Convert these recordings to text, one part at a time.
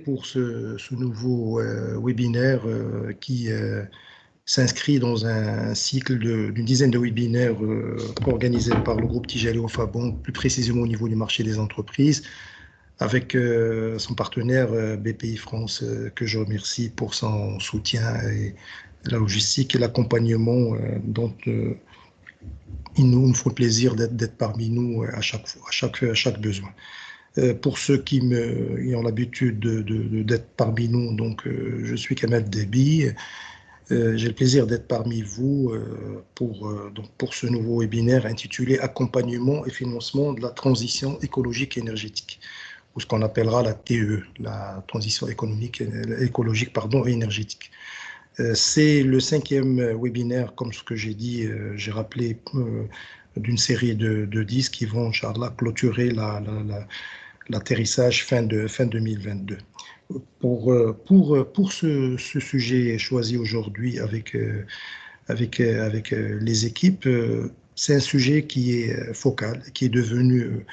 Pour ce nouveau webinaire qui s'inscrit dans un cycle d'une dizaine de webinaires organisés par le groupe Tijaleo Fabon, plus précisément au niveau du marché des entreprises, avec son partenaire BPI France, que je remercie pour son soutien et la logistique et l'accompagnement dont ils nous font plaisir d'être parmi nous à chaque besoin. Pour ceux qui ont l'habitude d'être parmi nous, donc je suis Kamel Déby. J'ai le plaisir d'être parmi vous pour ce nouveau webinaire intitulé Accompagnement et financement de la transition écologique et énergétique, ou ce qu'on appellera la TE, la transition écologique et énergétique. C'est le 5e webinaire, comme ce que j'ai dit, j'ai rappelé, d'une série de 10 qui vont, Inch'Allah, clôturer l'atterrissage fin 2022. Pour ce sujet choisi aujourd'hui avec les équipes, c'est un sujet qui est focal, qui est devenu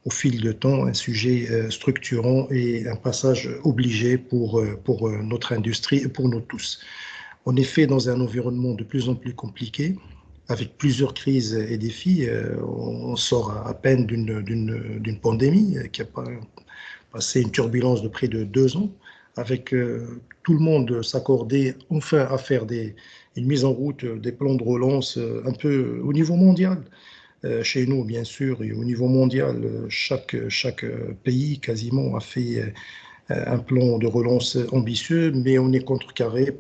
au fil de temps un sujet structurant et un passage obligé pour notre industrie et pour nous tous. En effet, dans un environnement de plus en plus compliqué, avec plusieurs crises et défis, on sort à peine d'une pandémie qui a passé une turbulence de près de 2 ans, avec tout le monde s'accorder enfin à faire une mise en route des plans de relance un peu au niveau mondial. Chez nous, bien sûr, et au niveau mondial, chaque pays quasiment a fait un plan de relance ambitieux, mais on est contrecarré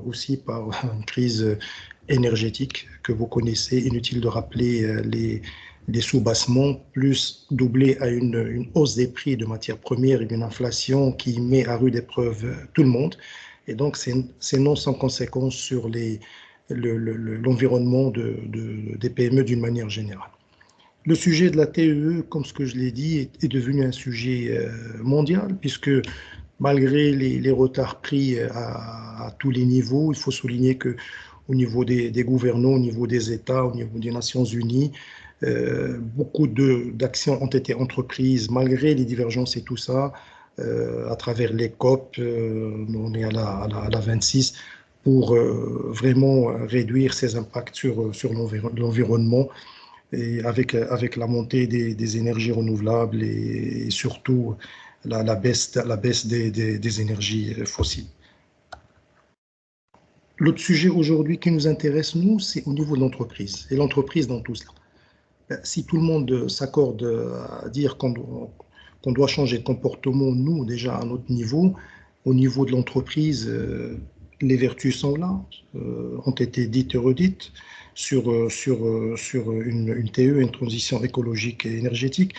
aussi par une crise énergétique que vous connaissez. Inutile de rappeler les sous-bassements, plus doublé à une hausse des prix de matières premières et d'une inflation qui met à rude épreuve tout le monde. Et donc, c'est non sans conséquence sur l'environnement des PME d'une manière générale. Le sujet de la TEE, comme ce que je l'ai dit, est devenu un sujet mondial, puisque malgré les retards pris à tous les niveaux, il faut souligner qu'au niveau des gouvernants, au niveau des États, au niveau des Nations Unies, beaucoup d'actions ont été entreprises, malgré les divergences et tout ça, à travers les COP, on est à la 26, pour vraiment réduire ces impacts sur l'environnement, et avec la montée des énergies renouvelables et surtout la baisse des énergies fossiles. L'autre sujet aujourd'hui qui nous intéresse, nous, c'est au niveau de l'entreprise, et l'entreprise dans tout cela. Si tout le monde s'accorde à dire qu'on doit changer de comportement, nous, déjà à notre niveau, au niveau de l'entreprise, les vertus sont là, ont été dites et redites sur une TE, une transition écologique et énergétique,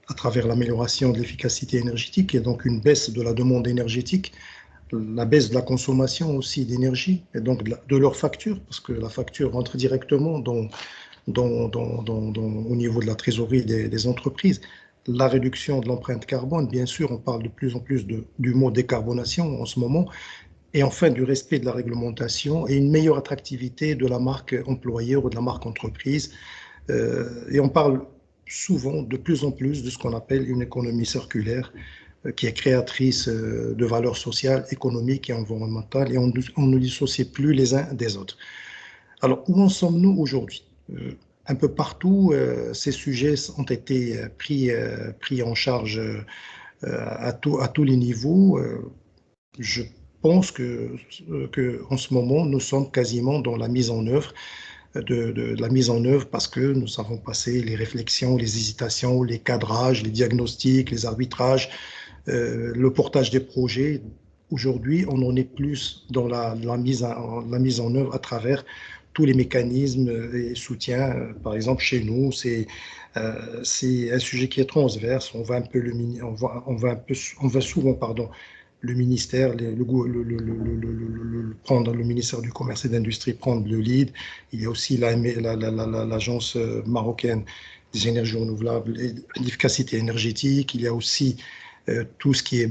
à travers l'amélioration de l'efficacité énergétique et donc une baisse de la demande énergétique, la baisse de la consommation aussi d'énergie et donc de leur facture, parce que la facture rentre directement au niveau de la trésorerie des entreprises. La réduction de l'empreinte carbone, bien sûr, on parle de plus en plus du mot décarbonation en ce moment, et enfin du respect de la réglementation et une meilleure attractivité de la marque employeur ou de la marque entreprise. Et on parle souvent de plus en plus de ce qu'on appelle une économie circulaire qui est créatrice de valeurs sociales, économiques et environnementales, et on ne dissocie plus les uns des autres. Alors, où en sommes-nous aujourd'hui? Un peu partout, ces sujets ont été pris en charge à tous les niveaux. Je pense qu'en ce moment, nous sommes quasiment dans la mise en œuvre de la mise en œuvre parce que nous avons passé les réflexions, les hésitations, les cadrages, les diagnostics, les arbitrages, le portage des projets. Aujourd'hui, on en est plus dans la mise en œuvre à travers tous les mécanismes et soutiens. Par exemple, chez nous, c'est un sujet qui est transverse. On va souvent, le ministère, prendre le ministère du Commerce et de l'Industrie prendre le lead. Il y a aussi l'agence marocaine des énergies renouvelables et l'efficacité énergétique. Il y a aussi tout ce qui est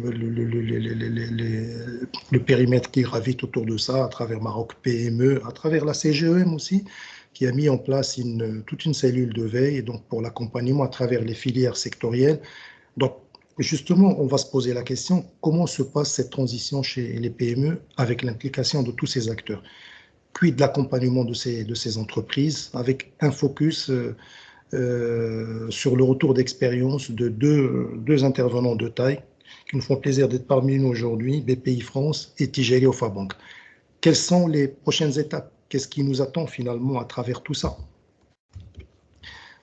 le périmètre qui gravite autour de ça, à travers Maroc PME, à travers la CGEM aussi, qui a mis en place toute une cellule de veille donc pour l'accompagnement à travers les filières sectorielles. Donc, justement, on va se poser la question, comment se passe cette transition chez les PME avec l'implication de tous ces acteurs? Quid de l'accompagnement de ces entreprises avec un focus sur le retour d'expérience de deux intervenants de taille qui nous font plaisir d'être parmi nous aujourd'hui, BPI France et Tijeli Ofabank. Quelles sont les prochaines étapes? Qu'est-ce qui nous attend finalement à travers tout ça?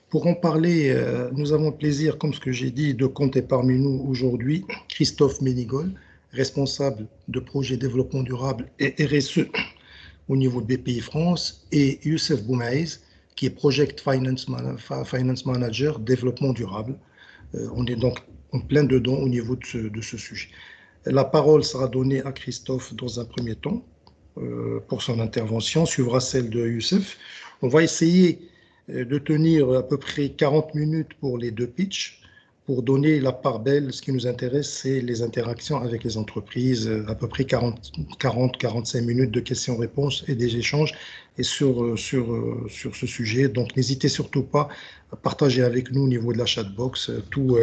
Pour en parler, nous avons le plaisir, comme ce que j'ai dit, de compter parmi nous aujourd'hui Christophe Ménigol, responsable de projet développement durable et RSE au niveau de BPI France, et Youssef Boumaïs, qui est Project Finance Manager développement durable. On est donc en plein dedans au niveau de ce sujet. La parole sera donnée à Christophe dans un premier temps pour son intervention, suivra celle de Youssef. On va essayer de tenir à peu près 40 minutes pour les deux pitchs. Pour donner la part belle, ce qui nous intéresse, c'est les interactions avec les entreprises, à peu près 40-45 minutes de questions-réponses et des échanges et sur ce sujet. Donc, n'hésitez surtout pas à partager avec nous au niveau de la chatbox tous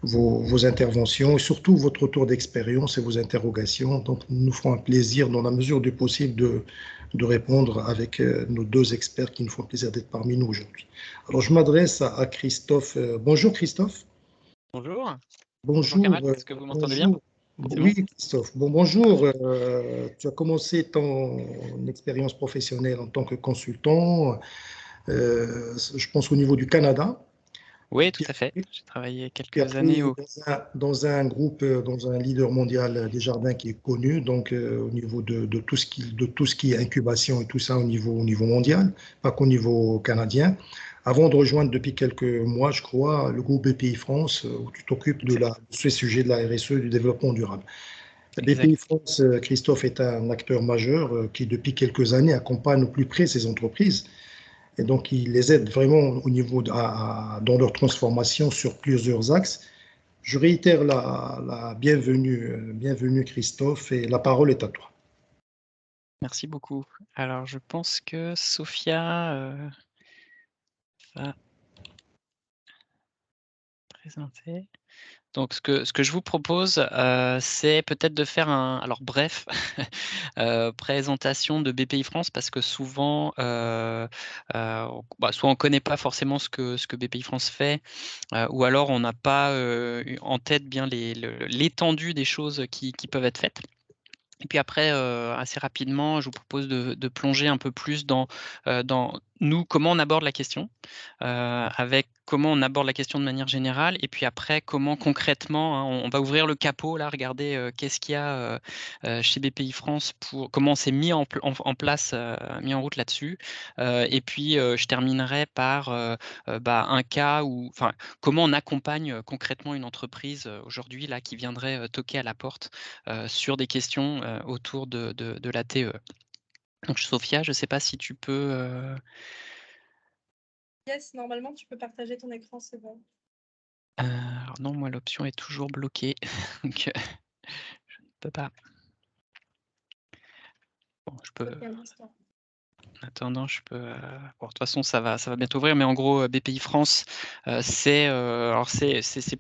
vos interventions et surtout votre retour d'expérience et vos interrogations. Donc, nous nous ferons un plaisir, dans la mesure du possible, de répondre avec nos deux experts qui nous font plaisir d'être parmi nous aujourd'hui. Alors, je m'adresse à Christophe. Bonjour Christophe. Bonjour. Bonjour Bonjour. Kamal, est-ce que vous m'entendez bien? Oui, Christophe. Bonjour. Tu as commencé ton expérience professionnelle en tant que consultant, je pense au niveau du Canada. Oui, tout à fait. J'ai travaillé Puis quelques années après, dans un groupe, dans un leader mondial des jardins qui est connu, donc au niveau de tout ce qui est incubation et tout ça au niveau mondial, pas qu'au niveau canadien, avant de rejoindre depuis quelques mois, je crois, le groupe BPI France, où tu t'occupes de ce sujet de la RSE, du développement durable. BPI France, Christophe, est un acteur majeur qui, depuis quelques années, accompagne au plus près ces entreprises. Et donc, il les aide vraiment au niveau dans leur transformation sur plusieurs axes. Je réitère la bienvenue Christophe, et la parole est à toi. Merci beaucoup. Alors, je pense que Sophia va présenter. Donc, ce que je vous propose, c'est peut-être de faire alors bref, présentation de BPI France parce que souvent, soit on ne connaît pas forcément ce que BPI France fait, ou alors on n'a pas en tête bien l'étendue des choses qui peuvent être faites. Et puis après, assez rapidement, je vous propose de plonger un peu plus dans nous, comment on aborde la question, avec comment on aborde la question de manière générale, et puis après, comment concrètement, hein, on va ouvrir le capot, là, regardez qu'est-ce qu'il y a chez BPI France, comment on s'est mis en place, mis en route là-dessus. Et puis, je terminerai par un cas où, enfin, comment on accompagne concrètement une entreprise aujourd'hui là qui viendrait toquer à la porte sur des questions autour de la TE. Donc Sophia, je ne sais pas si tu peux... Yes, normalement, tu peux partager ton écran, c'est bon. Alors non, moi l'option est toujours bloquée, donc je ne peux pas. Bon, je peux... En attendant, je peux. Bon, de toute façon, ça va bientôt ouvrir, mais en gros, BPI France, c'est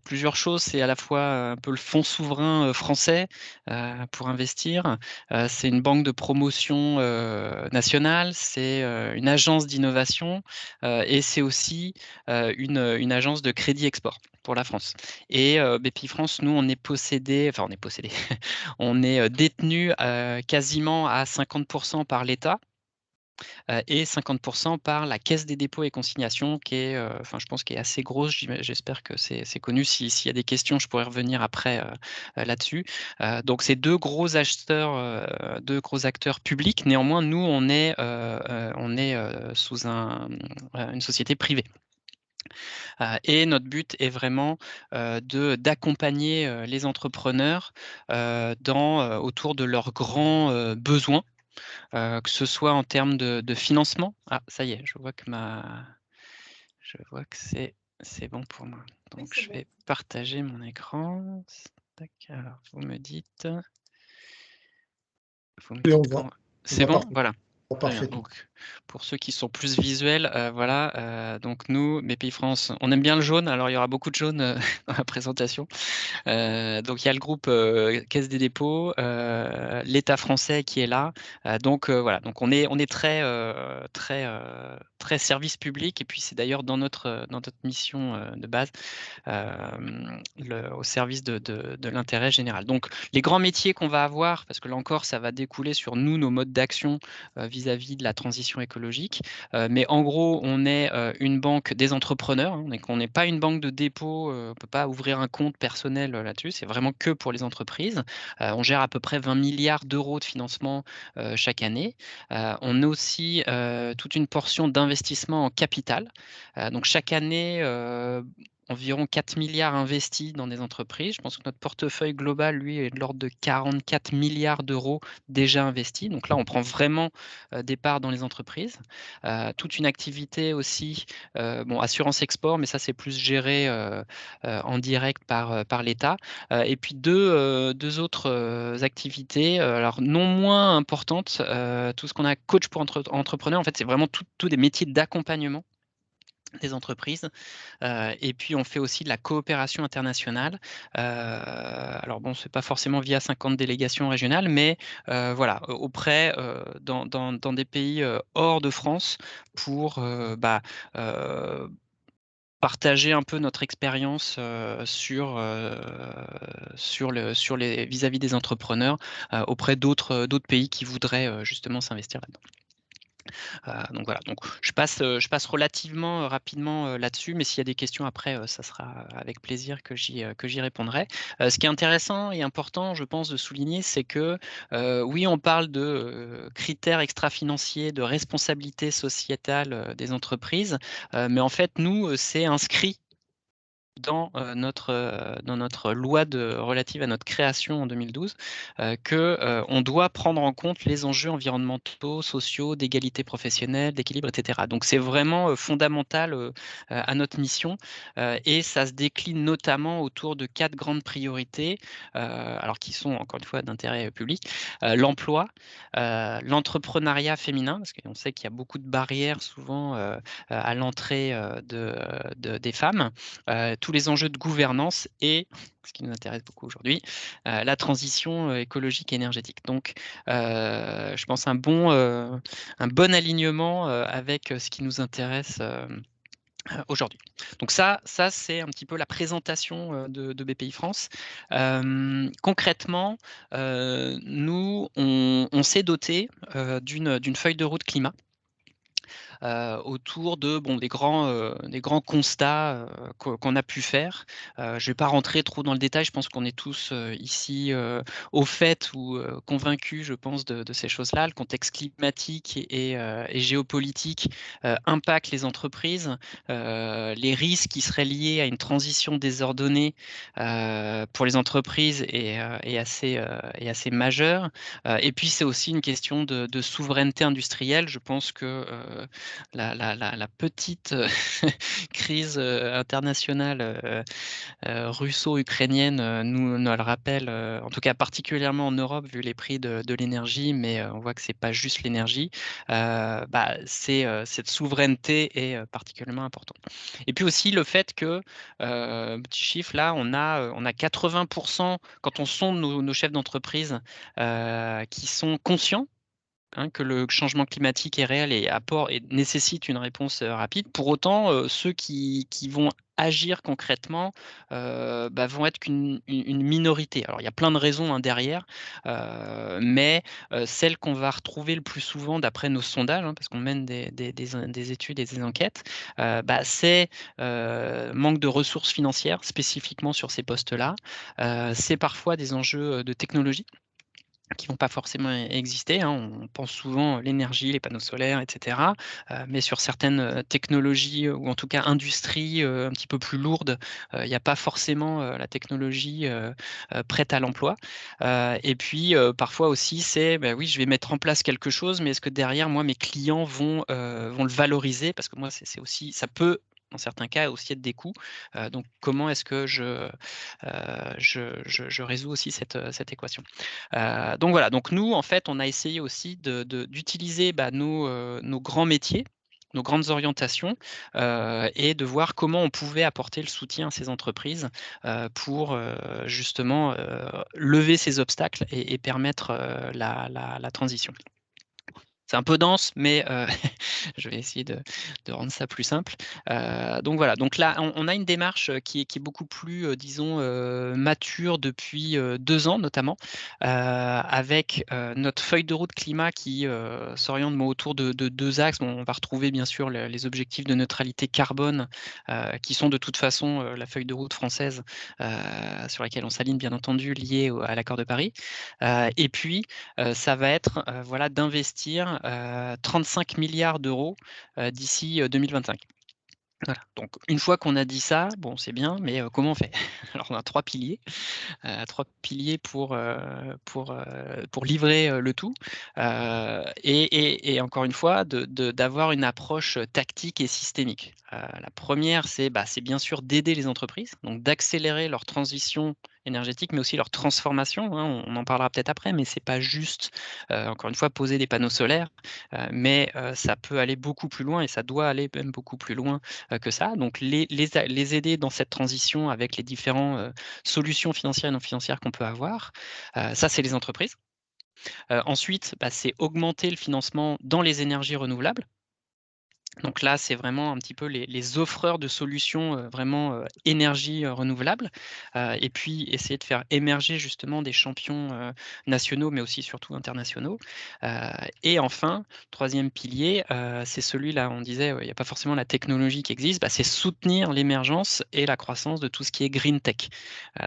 plusieurs choses. C'est à la fois un peu le fonds souverain français pour investir. C'est une banque de promotion nationale. C'est une agence d'innovation et c'est aussi une agence de crédit export pour la France. Et BPI France, nous, on est possédé, on est détenu quasiment à 50% par l'État. Et 50% par la Caisse des dépôts et consignations qui est, je pense, qui est assez grosse. J'espère que c'est connu. S'il y a des questions, je pourrais revenir après là-dessus. Donc, c'est deux gros acteurs publics. Néanmoins, nous, on est sous une société privée. Et notre but est vraiment d'accompagner les entrepreneurs autour de leurs grands besoins. Que ce soit en termes de financement. Ah, ça y est, je vois que c'est bon pour moi. Donc, oui, je vais partager mon écran. Tac, alors, vous me dites quand... C'est bon, voilà. Très bien. parfaitement. Donc, pour ceux qui sont plus visuels, voilà, donc nous, BPI France, on aime bien le jaune, alors il y aura beaucoup de jaune dans la présentation. Donc il y a le groupe Caisse des dépôts, l'État français qui est là. Donc voilà, donc on est très service public, et puis c'est d'ailleurs dans notre mission de base, au service de l'intérêt général. Donc les grands métiers qu'on va avoir, parce que là encore ça va découler sur nous, nos modes d'action vis-à-vis de la transition écologique, mais en gros on est une banque des entrepreneurs, hein, on n'est pas une banque de dépôt, on ne peut pas ouvrir un compte personnel là-dessus, c'est vraiment que pour les entreprises. On gère à peu près 20 milliards d'euros de financement chaque année. On a aussi toute une portion d'investissement en capital. Donc chaque année, environ 4 milliards investis dans des entreprises. Je pense que notre portefeuille global, lui, est de l'ordre de 44 milliards d'euros déjà investis. Donc là, on prend vraiment des parts dans les entreprises. Toute une activité aussi, bon, assurance export, mais ça, c'est plus géré en direct par l'État. Et puis deux autres activités, alors non moins importantes, tout ce qu'on a coach pour entrepreneurs, en fait, c'est vraiment tout des métiers d'accompagnement des entreprises. Et puis on fait aussi de la coopération internationale. Alors bon, c'est pas forcément via 50 délégations régionales, mais voilà, auprès dans des pays hors de France pour partager un peu notre expérience sur les vis-à-vis des entrepreneurs auprès d'autres pays qui voudraient justement s'investir là-dedans. Donc voilà, donc je passe relativement rapidement là-dessus, mais s'il y a des questions après, ça sera avec plaisir que j'y répondrai. Ce qui est intéressant et important, je pense, de souligner, c'est que oui, on parle de critères extra-financiers, de responsabilité sociétale des entreprises, mais en fait, nous, c'est inscrit dans notre loi relative à notre création en 2012, qu'on doit prendre en compte les enjeux environnementaux, sociaux, d'égalité professionnelle, d'équilibre, etc. Donc c'est vraiment fondamental à notre mission, et ça se décline notamment autour de 4 grandes priorités, alors qui sont encore une fois d'intérêt public: l'emploi, l'entrepreneuriat féminin, parce qu'on sait qu'il y a beaucoup de barrières souvent à l'entrée des femmes, tous les enjeux de gouvernance et, ce qui nous intéresse beaucoup aujourd'hui, la transition écologique et énergétique. Donc, je pense un bon alignement avec ce qui nous intéresse aujourd'hui. Donc ça c'est un petit peu la présentation de BPI France. Concrètement, nous, on s'est doté d'une feuille de route climat autour de des grands constats qu'on a pu faire. Je ne vais pas rentrer trop dans le détail, je pense qu'on est tous ici au fait ou convaincus, je pense, de ces choses-là. Le contexte climatique et géopolitique impacte les entreprises. Les risques qui seraient liés à une transition désordonnée pour les entreprises est assez majeur. Et puis, c'est aussi une question de souveraineté industrielle. Je pense que la petite crise internationale russo-ukrainienne nous le rappelle, en tout cas particulièrement en Europe, vu les prix de l'énergie, mais on voit que c'est pas juste l'énergie. Cette souveraineté est particulièrement importante. Et puis aussi le fait que, petit chiffre là, on a 80%, quand on sonde nos chefs d'entreprise, qui sont conscients que le changement climatique est réel et nécessite une réponse rapide. Pour autant, ceux qui vont agir concrètement vont être qu'une minorité. Alors, il y a plein de raisons derrière, mais celle qu'on va retrouver le plus souvent, d'après nos sondages, parce qu'on mène des études et des enquêtes, c'est manque de ressources financières, spécifiquement sur ces postes-là. C'est parfois des enjeux de technologie qui vont pas forcément exister, hein. On pense souvent l'énergie, les panneaux solaires, etc. Mais sur certaines technologies ou en tout cas industries un petit peu plus lourdes, il n'y a pas forcément la technologie prête à l'emploi. Et puis parfois aussi, c'est oui, je vais mettre en place quelque chose, mais est-ce que derrière moi mes clients vont le valoriser? Parce que moi, c'est aussi, ça peut dans certains cas, aussi être des coûts. Donc comment est-ce que je résous aussi cette équation? Donc voilà, donc nous, en fait, on a essayé aussi d'utiliser nos grands métiers, nos grandes orientations, et de voir comment on pouvait apporter le soutien à ces entreprises, pour justement lever ces obstacles et permettre la transition. C'est un peu dense, mais je vais essayer de rendre ça plus simple. Donc voilà, donc là, on a une démarche qui est beaucoup plus, disons, mature depuis 2 ans notamment, avec notre feuille de route climat qui s'oriente autour de 2 axes. Bon, on va retrouver bien sûr les objectifs de neutralité carbone, qui sont de toute façon la feuille de route française, sur laquelle on s'aligne bien entendu, liée à l'accord de Paris. Et puis, ça va être voilà, d'investir 35 milliards d'euros d'ici 2025. Voilà, donc une fois qu'on a dit ça, bon, c'est bien, mais comment on fait? Alors on a 3 piliers. 3 piliers pour livrer le tout. Et encore une fois, d'avoir une approche tactique et systémique. La première, c'est bien sûr d'aider les entreprises, donc d'accélérer leur transition énergétique, mais aussi leur transformation, hein. On en parlera peut-être après, mais c'est pas juste, encore une fois, poser des panneaux solaires, mais ça peut aller beaucoup plus loin et ça doit aller même beaucoup plus loin que ça. Donc les aider dans cette transition avec les différents solutions financières et non financières qu'on peut avoir. Ça, c'est les entreprises. Ensuite, c'est augmenter le financement dans les énergies renouvelables. Donc là, c'est vraiment un petit peu les offreurs de solutions vraiment énergie renouvelable, et puis essayer de faire émerger justement des champions nationaux, mais aussi surtout internationaux. Et enfin, 3e pilier, c'est celui-là, on disait, il n'y a pas forcément la technologie qui existe, c'est soutenir l'émergence et la croissance de tout ce qui est green tech.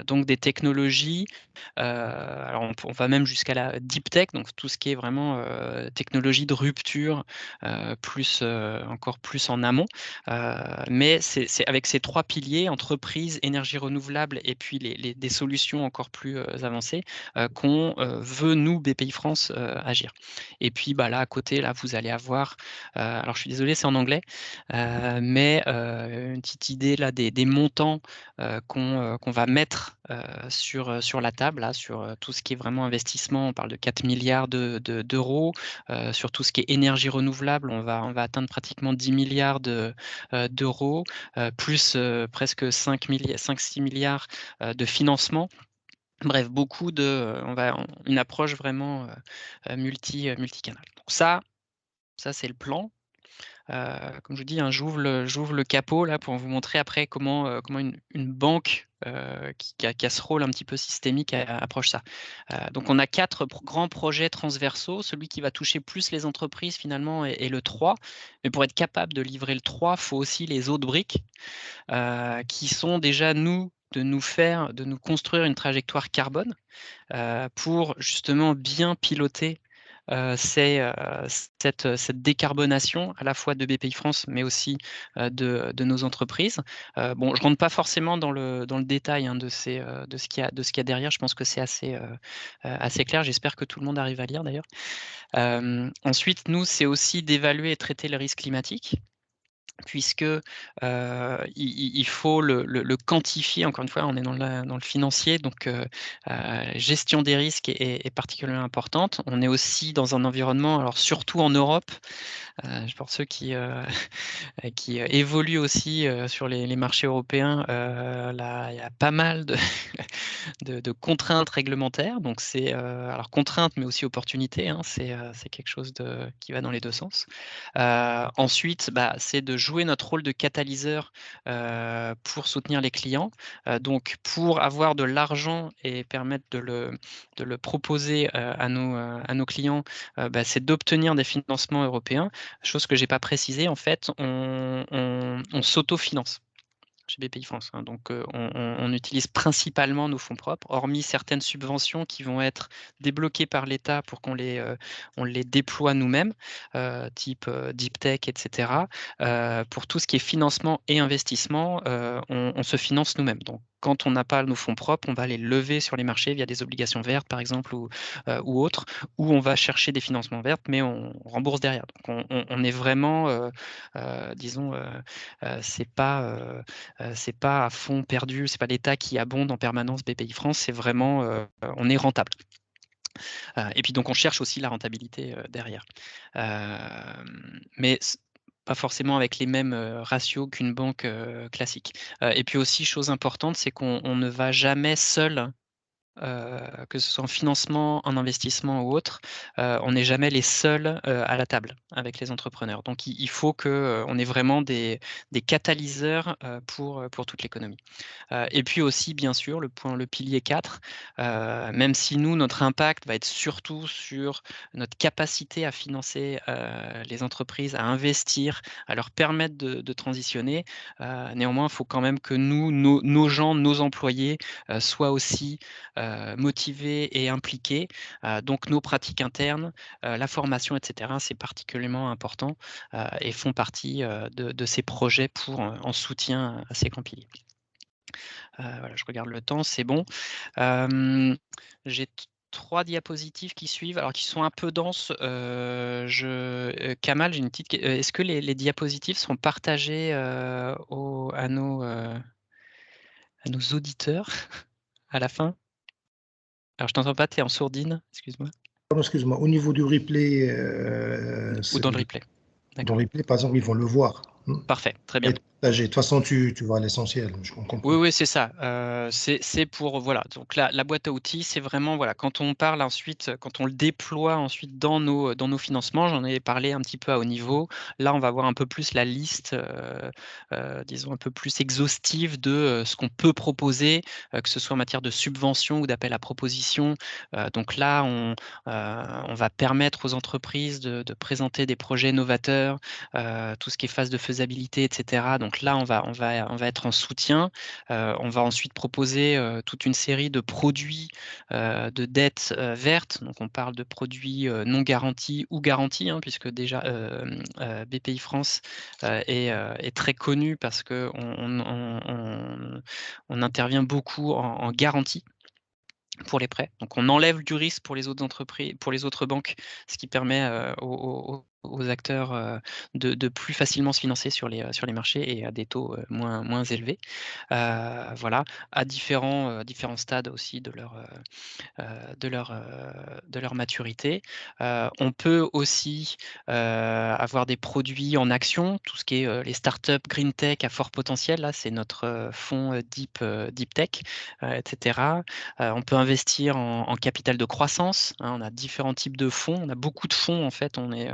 Donc des technologies, alors on va même jusqu'à la deep tech, donc tout ce qui est vraiment technologie de rupture, plus encore plus en amont. Mais c'est avec ces 3 piliers, entreprise, énergie renouvelable et puis des solutions encore plus avancées, qu'on veut, nous, BPI France, agir. Et puis là, à côté, là, vous allez avoir, alors je suis désolé, c'est en anglais, mais une petite idée là des montants qu'on va mettre sur la table, là, sur tout ce qui est vraiment investissement. On parle de 4 milliards d'euros. Sur tout ce qui est énergie renouvelable, on va atteindre pratiquement 10 milliards d'euros, plus presque 5-6 milliards de financement. Bref, une approche vraiment multicanal. Donc ça c'est le plan. Comme je vous dis, hein, j'ouvre le capot là pour vous montrer après comment une banque qui a ce rôle un petit peu systémique approche ça. Donc on a 4 grands projets transversaux. Celui qui va toucher plus les entreprises finalement est le 3. Mais pour être capable de livrer le 3, il faut aussi les autres briques qui sont déjà de nous construire une trajectoire carbone pour justement bien piloter cette décarbonation à la fois de BPI France, mais aussi de nos entreprises. Bon, je rentre pas forcément dans le détail, hein, de ce qu'il y a derrière. Je pense que c'est assez clair. J'espère que tout le monde arrive à lire d'ailleurs. Ensuite, nous, c'est aussi d'évaluer et traiter le risque climatique, puisque il faut le quantifier. Encore une fois, on est dans le financier, donc gestion des risques est particulièrement importante. On est aussi dans un environnement, alors surtout en Europe, pour ceux qui évoluent aussi sur les marchés européens, là, il y a pas mal de contraintes réglementaires. Donc c'est alors contraintes, mais aussi opportunités, hein. C'est quelque chose qui va dans les 2 sens. Ensuite, c'est de jouer notre rôle de catalyseur pour soutenir les clients. Donc pour avoir de l'argent et permettre de le proposer à nos clients, c'est d'obtenir des financements européens. Chose que j'ai pas précisé, en fait, on s'autofinance chez BPI France, hein. Donc on utilise principalement nos fonds propres, hormis certaines subventions qui vont être débloquées par l'État pour qu'on les déploie nous-mêmes, type deep tech, etc. Pour tout ce qui est financement et investissement, on se finance nous-mêmes. Donc quand on n'a pas nos fonds propres, on va les lever sur les marchés via des obligations vertes, par exemple, ou autres, où on va chercher des financements verts, mais on rembourse derrière. Donc, on est vraiment, disons, c'est pas à fond perdu, c'est pas l'État qui abonde en permanence BPI France, c'est vraiment, on est rentable. Et puis donc on cherche aussi la rentabilité derrière. Mais pas forcément avec les mêmes ratios qu'une banque classique. Et puis aussi, chose importante, c'est qu'on ne va jamais seul, que ce soit en financement, en investissement ou autre, on n'est jamais les seuls à la table avec les entrepreneurs. Donc il faut qu'on ait vraiment des catalyseurs pour toute l'économie. Et puis aussi, bien sûr, le pilier 4, même si nous, notre impact va être surtout sur notre capacité à financer les entreprises, à investir, à leur permettre de transitionner. Néanmoins, il faut quand même que nous, nos gens, nos employés soient aussi motivés et impliqués. Donc nos pratiques internes, la formation, etc., c'est particulièrement important et font partie de ces projets en soutien à ces grands piliers. Voilà, je regarde le temps, c'est bon. J'ai 3 diapositives qui suivent, alors qui sont un peu denses. Kamal, j'ai une petite est-ce que les diapositives seront partagées à nos auditeurs à la fin? Alors je t'entends pas, tu es en sourdine, excuse-moi. Pardon, excuse-moi, au niveau du replay, Ou dans le replay. dans D'accord. le replay, par exemple, ils vont le voir. Parfait, très bien. De toute façon, tu vois l'essentiel, je comprends. Oui, c'est ça. C'est pour voilà, donc la boîte à outils, c'est vraiment voilà, quand on parle ensuite, quand on le déploie ensuite dans nos financements, j'en ai parlé un petit peu à haut niveau. Là, on va voir un peu plus la liste, disons un peu plus exhaustive de ce qu'on peut proposer, que ce soit en matière de subvention ou d'appel à proposition. Donc là, on va permettre aux entreprises de présenter des projets novateurs, tout ce qui est phase de faisabilité, etc. Donc là, on va être en soutien. On va ensuite proposer toute une série de produits de dettes vertes. Donc on parle de produits non garantis ou garantis, hein, puisque déjà BPI France est très connu parce qu'on intervient beaucoup en garantie pour les prêts. Donc on enlève du risque pour les autres entreprises, pour les autres banques, ce qui permet aux acteurs de plus facilement se financer sur les marchés et à des taux moins élevés. Voilà, à différents stades aussi de leur maturité. On peut aussi avoir des produits en action, tout ce qui est les startups green tech à fort potentiel. Là, c'est notre fonds deep tech, etc. On peut investir en capital de croissance, hein. On a différents types de fonds. On a beaucoup de fonds en fait. On est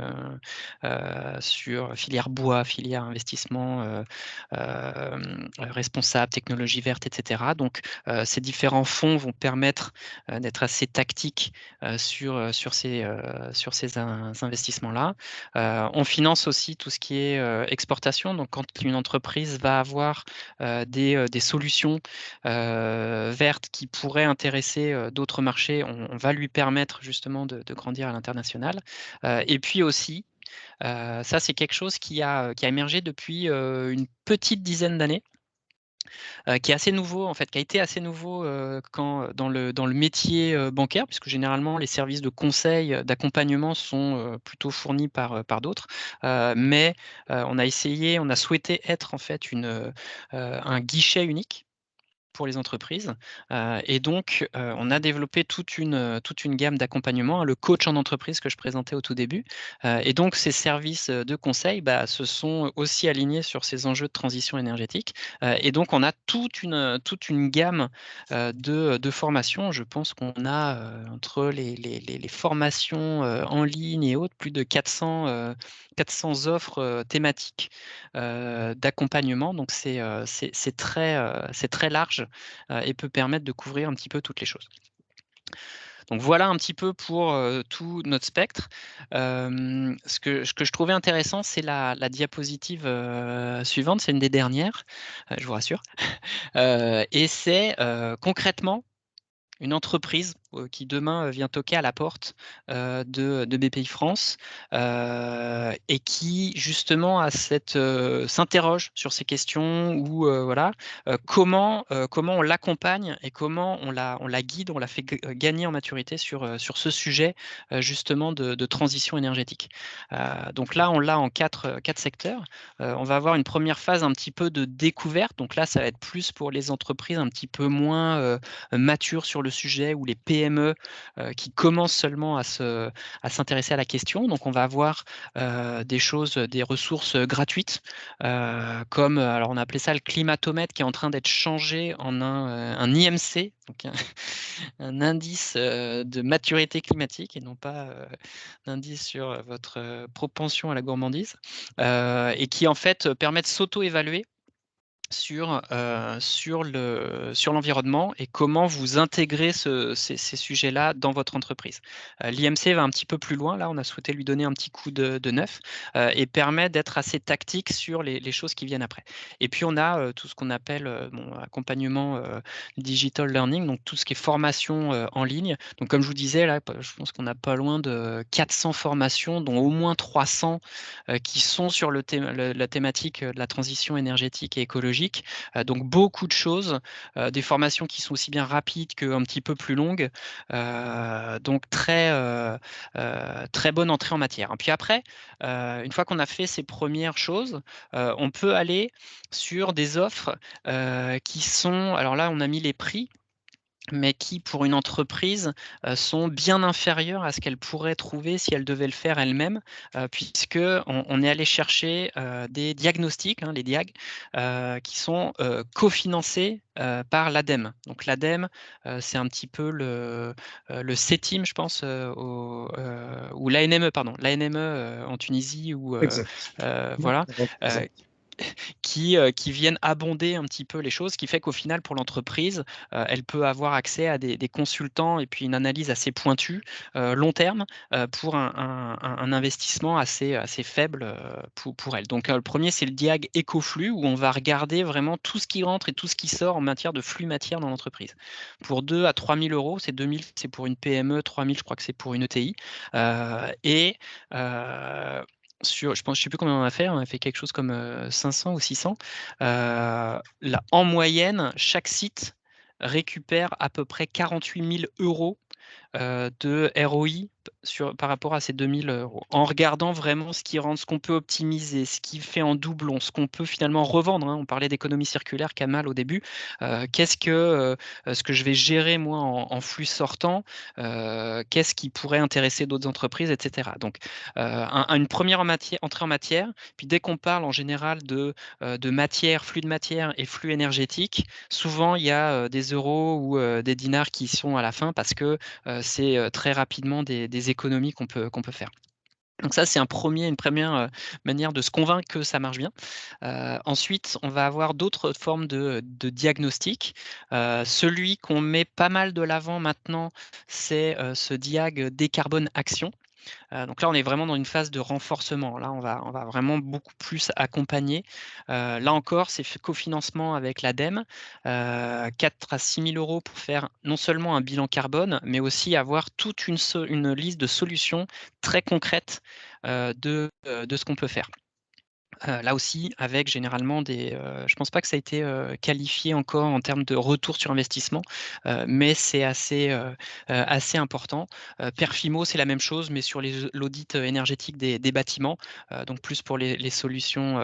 sur filière bois, filière investissement responsable, technologie verte, etc. Donc ces différents fonds vont permettre d'être assez tactique sur ces investissements-là. On finance aussi tout ce qui est exportation. Donc, quand une entreprise va avoir des solutions vertes qui pourraient intéresser d'autres marchés, on va lui permettre justement de grandir à l'international. Et puis aussi, ça c'est quelque chose qui a émergé depuis une petite dizaine d'années. Qui est assez nouveau en fait, qui a été assez nouveau quand dans le métier bancaire, puisque généralement les services de conseil, d'accompagnement sont plutôt fournis par d'autres. Mais on a souhaité être en fait un guichet unique pour les entreprises. Et donc, on a développé toute une gamme d'accompagnement, hein, le coach en entreprise que je présentais au tout début. Et donc, ces services de conseil se sont aussi alignés sur ces enjeux de transition énergétique. Et donc, on a toute une gamme de formations. Je pense qu'on a entre les formations en ligne et autres, plus de 400 offres thématiques d'accompagnement. Donc, c'est très large et peut permettre de couvrir un petit peu toutes les choses. Donc voilà un petit peu pour tout notre spectre. Ce que je trouvais intéressant, c'est la diapositive suivante, c'est une des dernières, je vous rassure. Et c'est concrètement une entreprise qui demain vient toquer à la porte de BPI France et qui justement s'interroge sur ces questions ou voilà, comment on l'accompagne et comment on la guide, on la fait gagner en maturité sur ce sujet justement de transition énergétique. Donc là, on l'a en quatre secteurs. On va avoir une première phase un petit peu de découverte. Donc là, ça va être plus pour les entreprises un petit peu moins matures sur le sujet ou les PME qui commencent seulement à s'intéresser à la question. Donc on va avoir des ressources gratuites comme, alors on a appelé ça le climatomètre qui est en train d'être changé en un IMC, donc un indice de maturité climatique et non pas un indice sur votre propension à la gourmandise et qui en fait permet de s'auto-évaluer sur l'environnement et comment vous intégrez ces sujets-là dans votre entreprise. L'IMC va un petit peu plus loin, là on a souhaité lui donner un petit coup de neuf et permet d'être assez tactique sur les choses qui viennent après. Et puis on a tout ce qu'on appelle accompagnement digital learning, donc tout ce qui est formation en ligne. Donc comme je vous disais, là, je pense qu'on a pas loin de 400 formations, dont au moins 300 qui sont sur la thématique de la transition énergétique et écologique. Donc beaucoup de choses, des formations qui sont aussi bien rapides qu'un petit peu plus longues. Donc très bonne entrée en matière. Puis après, une fois qu'on a fait ces premières choses, on peut aller sur des offres qui sont, alors là on a mis les prix, mais qui, pour une entreprise, sont bien inférieures à ce qu'elle pourrait trouver si elle devait le faire elle-même, puisqu'on est allé chercher des diagnostics, les diag, qui sont cofinancés par l'ADEME. Donc l'ADEME, c'est un petit peu le CETIM, je pense, ou l'ANME, pardon, l'ANME en Tunisie, ou Exact. voilà. Exact. Qui viennent abonder un petit peu les choses, ce qui fait qu'au final, pour l'entreprise, elle peut avoir accès à des consultants et puis une analyse assez pointue, long terme, pour un investissement assez faible pour elle. Donc le premier, c'est le diag écoflux, où on va regarder vraiment tout ce qui rentre et tout ce qui sort en matière de flux matière dans l'entreprise. Pour 2 à 3 000 euros, c'est 2 000, c'est pour une PME, 3 000, je crois que c'est pour une ETI. Je sais plus combien on a fait quelque chose comme 500 ou 600. Là, en moyenne, chaque site récupère à peu près 48 000 euros de ROI par rapport à ces 2 000 euros, en regardant vraiment ce qui rentre, ce qu'on peut optimiser, ce qui fait en doublon, ce qu'on peut finalement revendre. On parlait d'économie circulaire, Kamal, au début. Qu'est-ce que je vais gérer moi en flux sortant, qu'est-ce qui pourrait intéresser d'autres entreprises, etc. Donc, une première entrée en matière. Puis dès qu'on parle en général de matière, flux de matière et flux énergétique, souvent il y a des euros ou des dinars qui sont à la fin parce que c'est très rapidement des économies qu'on peut faire. Donc ça, c'est une première manière de se convaincre que ça marche bien. Ensuite, on va avoir d'autres formes de diagnostic. Celui qu'on met pas mal de l'avant maintenant, c'est ce diag Décarbone Action. Donc là, on est vraiment dans une phase de renforcement. Là, on va vraiment beaucoup plus accompagner. Là encore, c'est cofinancement avec l'ADEME, 4 à 6 000 euros pour faire non seulement un bilan carbone, mais aussi avoir toute une liste de solutions très concrètes de ce qu'on peut faire. Là aussi, avec généralement je pense pas que ça a été qualifié encore en termes de retour sur investissement, mais c'est assez important. Perfimo, c'est la même chose, mais sur l'audit énergétique des bâtiments, donc plus pour les solutions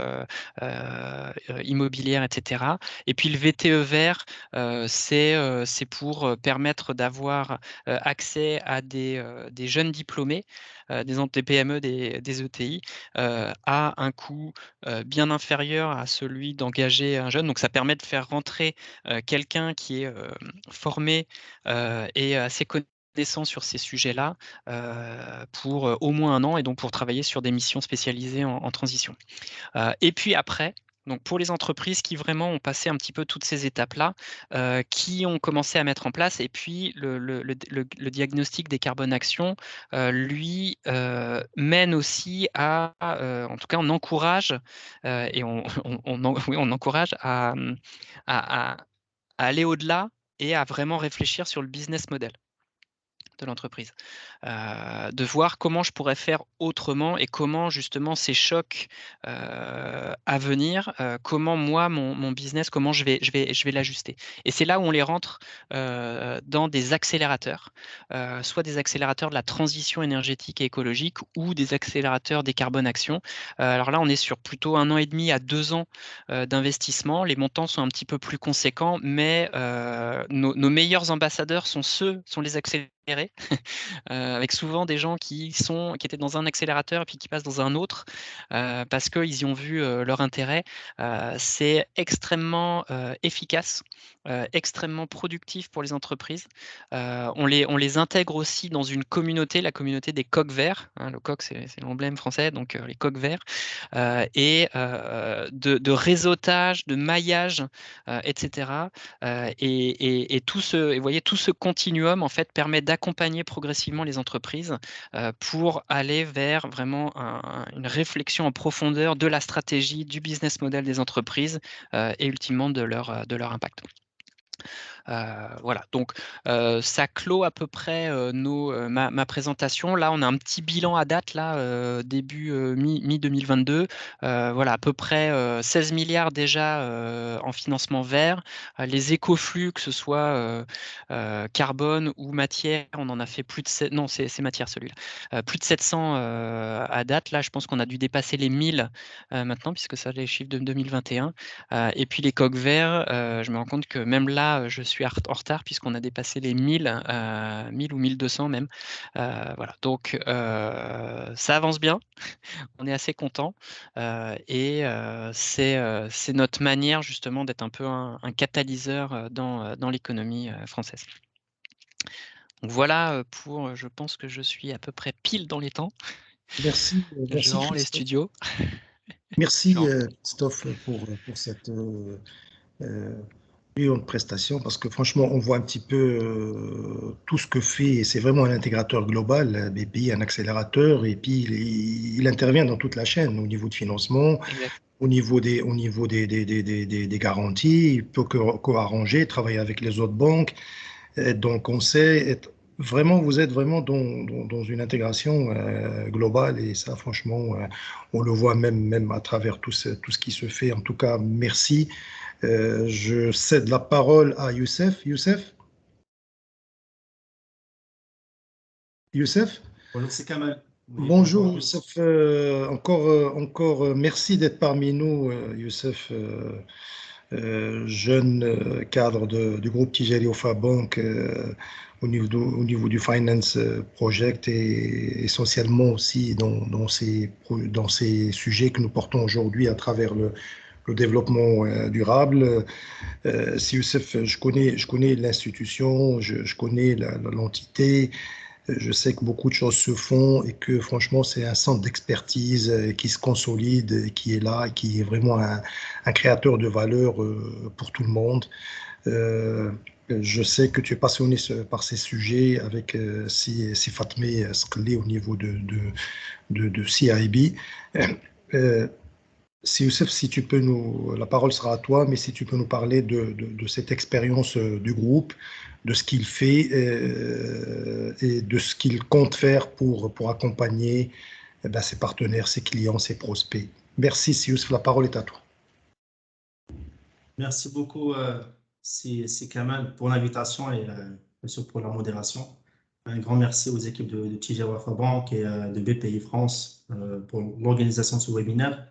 immobilières, etc. Et puis le VTE vert, c'est pour permettre d'avoir accès à des jeunes diplômés, des PME, des ETI, à un coût bien inférieur à celui d'engager un jeune. Donc ça permet de faire rentrer quelqu'un qui est formé et assez connaissant sur ces sujets-là pour au moins 1 an, et donc pour travailler sur des missions spécialisées en transition. Et puis après, donc pour les entreprises qui vraiment ont passé un petit peu toutes ces étapes-là, qui ont commencé à mettre en place, et puis le diagnostic des carbone actions, lui, mène aussi à, en tout cas on encourage, et oui, on encourage à aller au-delà et à vraiment réfléchir sur le business model. de l'entreprise. De voir comment je pourrais faire autrement et comment justement ces chocs à venir, comment moi, mon business, comment je vais l'ajuster. Et c'est là où on les rentre dans des accélérateurs, soit des accélérateurs de la transition énergétique et écologique ou des accélérateurs des carbone action. Alors là, on est sur plutôt 1 an et demi à 2 ans d'investissement. Les montants sont un petit peu plus conséquents, mais nos meilleurs ambassadeurs sont les accélérés, avec souvent des gens qui étaient dans un accélérateur et puis qui passent dans un autre, parce qu'ils y ont vu leur intérêt. C'est extrêmement efficace, extrêmement productif pour les entreprises. On les intègre aussi dans une communauté, la communauté des coqs verts, hein. Le coq, c'est l'emblème français, donc les coqs verts, et de réseautage, de maillage, etc. Et vous voyez, tout ce continuum en fait permet d'accompagner progressivement les entreprises pour aller vers vraiment une réflexion en profondeur de la stratégie, du business model des entreprises et ultimement de leur impact. Voilà, donc ça clôt à peu près ma présentation. Là, on a un petit bilan à date, là, début mi-2022. Voilà, à peu près 16 milliards déjà en financement vert. Les écoflux, que ce soit carbone ou matière, on en a fait plus de... Non, c'est matière celui-là. Plus de 700 à date. Là, je pense qu'on a dû dépasser les 1000 maintenant, puisque ça, les chiffres de 2021. Et puis les coqs verts, je me rends compte que même là, je suis en retard puisqu'on a dépassé les 1000, 1000 ou 1200 même. Voilà, donc ça avance bien, on est assez content et c'est notre manière justement d'être un peu un catalyseur dans l'économie française. Donc voilà pour, je pense que je suis à peu près pile dans les temps. Merci, Je merci rends les Christophe. studios. Merci Christophe pour cette brillante prestation parce que franchement, on voit un petit peu tout ce que fait, et c'est vraiment un intégrateur global, BPI, un accélérateur, et puis il intervient dans toute la chaîne au niveau de financement, Exact. au niveau des garanties, il peut co-arranger, travailler avec les autres banques. Et donc, on sait vraiment, vous êtes vraiment dans une intégration globale et ça, franchement, on le voit même à travers tout ce qui se fait. En tout cas, merci. Je cède la parole à Youssef. Youssef? Bonjour, c'est Kamal. Oui, bonjour Bonjour à tous. Youssef. Encore merci d'être parmi nous, Youssef. Jeune cadre du groupe Tijari Ofa Bank au niveau du finance project et essentiellement aussi dans ces sujets que nous portons aujourd'hui à travers le développement durable. Si Youssef, je connais l'institution, je connais l'entité. Je sais que beaucoup de choses se font et que franchement, c'est un centre d'expertise qui se consolide, qui est là, qui est vraiment un créateur de valeur pour tout le monde. Euh, je sais que tu es passionné par ces sujets avec si Fatmé Skli au niveau de CIB. Euh, si Youssef, si tu peux la parole sera à toi, mais si tu peux nous parler de cette expérience du groupe, de ce qu'il fait et de ce qu'il compte faire pour accompagner ses partenaires, ses clients, ses prospects. Merci, si Youssef, la parole est à toi. Merci beaucoup, c'est Kamal, pour l'invitation et bien sûr pour la modération. Un grand merci aux équipes de Tijari Wafa Bank et de BPI France pour l'organisation de ce webinaire.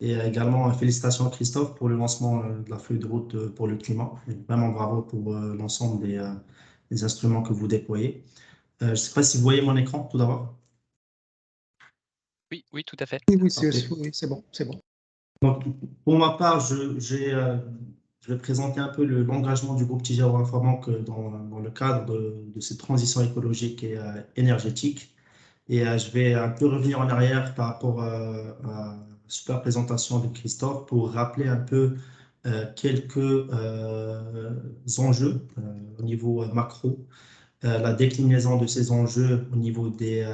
Et également, félicitations à Christophe pour le lancement de la feuille de route pour le climat. Et vraiment bravo pour l'ensemble des instruments que vous déployez. Je ne sais pas si vous voyez mon écran tout d'abord. Oui, oui, tout à fait. Oui, Parfait. c'est bon, c'est bon. Donc, pour ma part, je vais présenter un peu l'engagement du groupe Tijari Wafa Bank dans le cadre de cette transition écologique et énergétique. Et je vais un peu revenir en arrière par rapport à la super présentation de Christophe pour rappeler un peu quelques enjeux au niveau macro, la déclinaison de ces enjeux au niveau des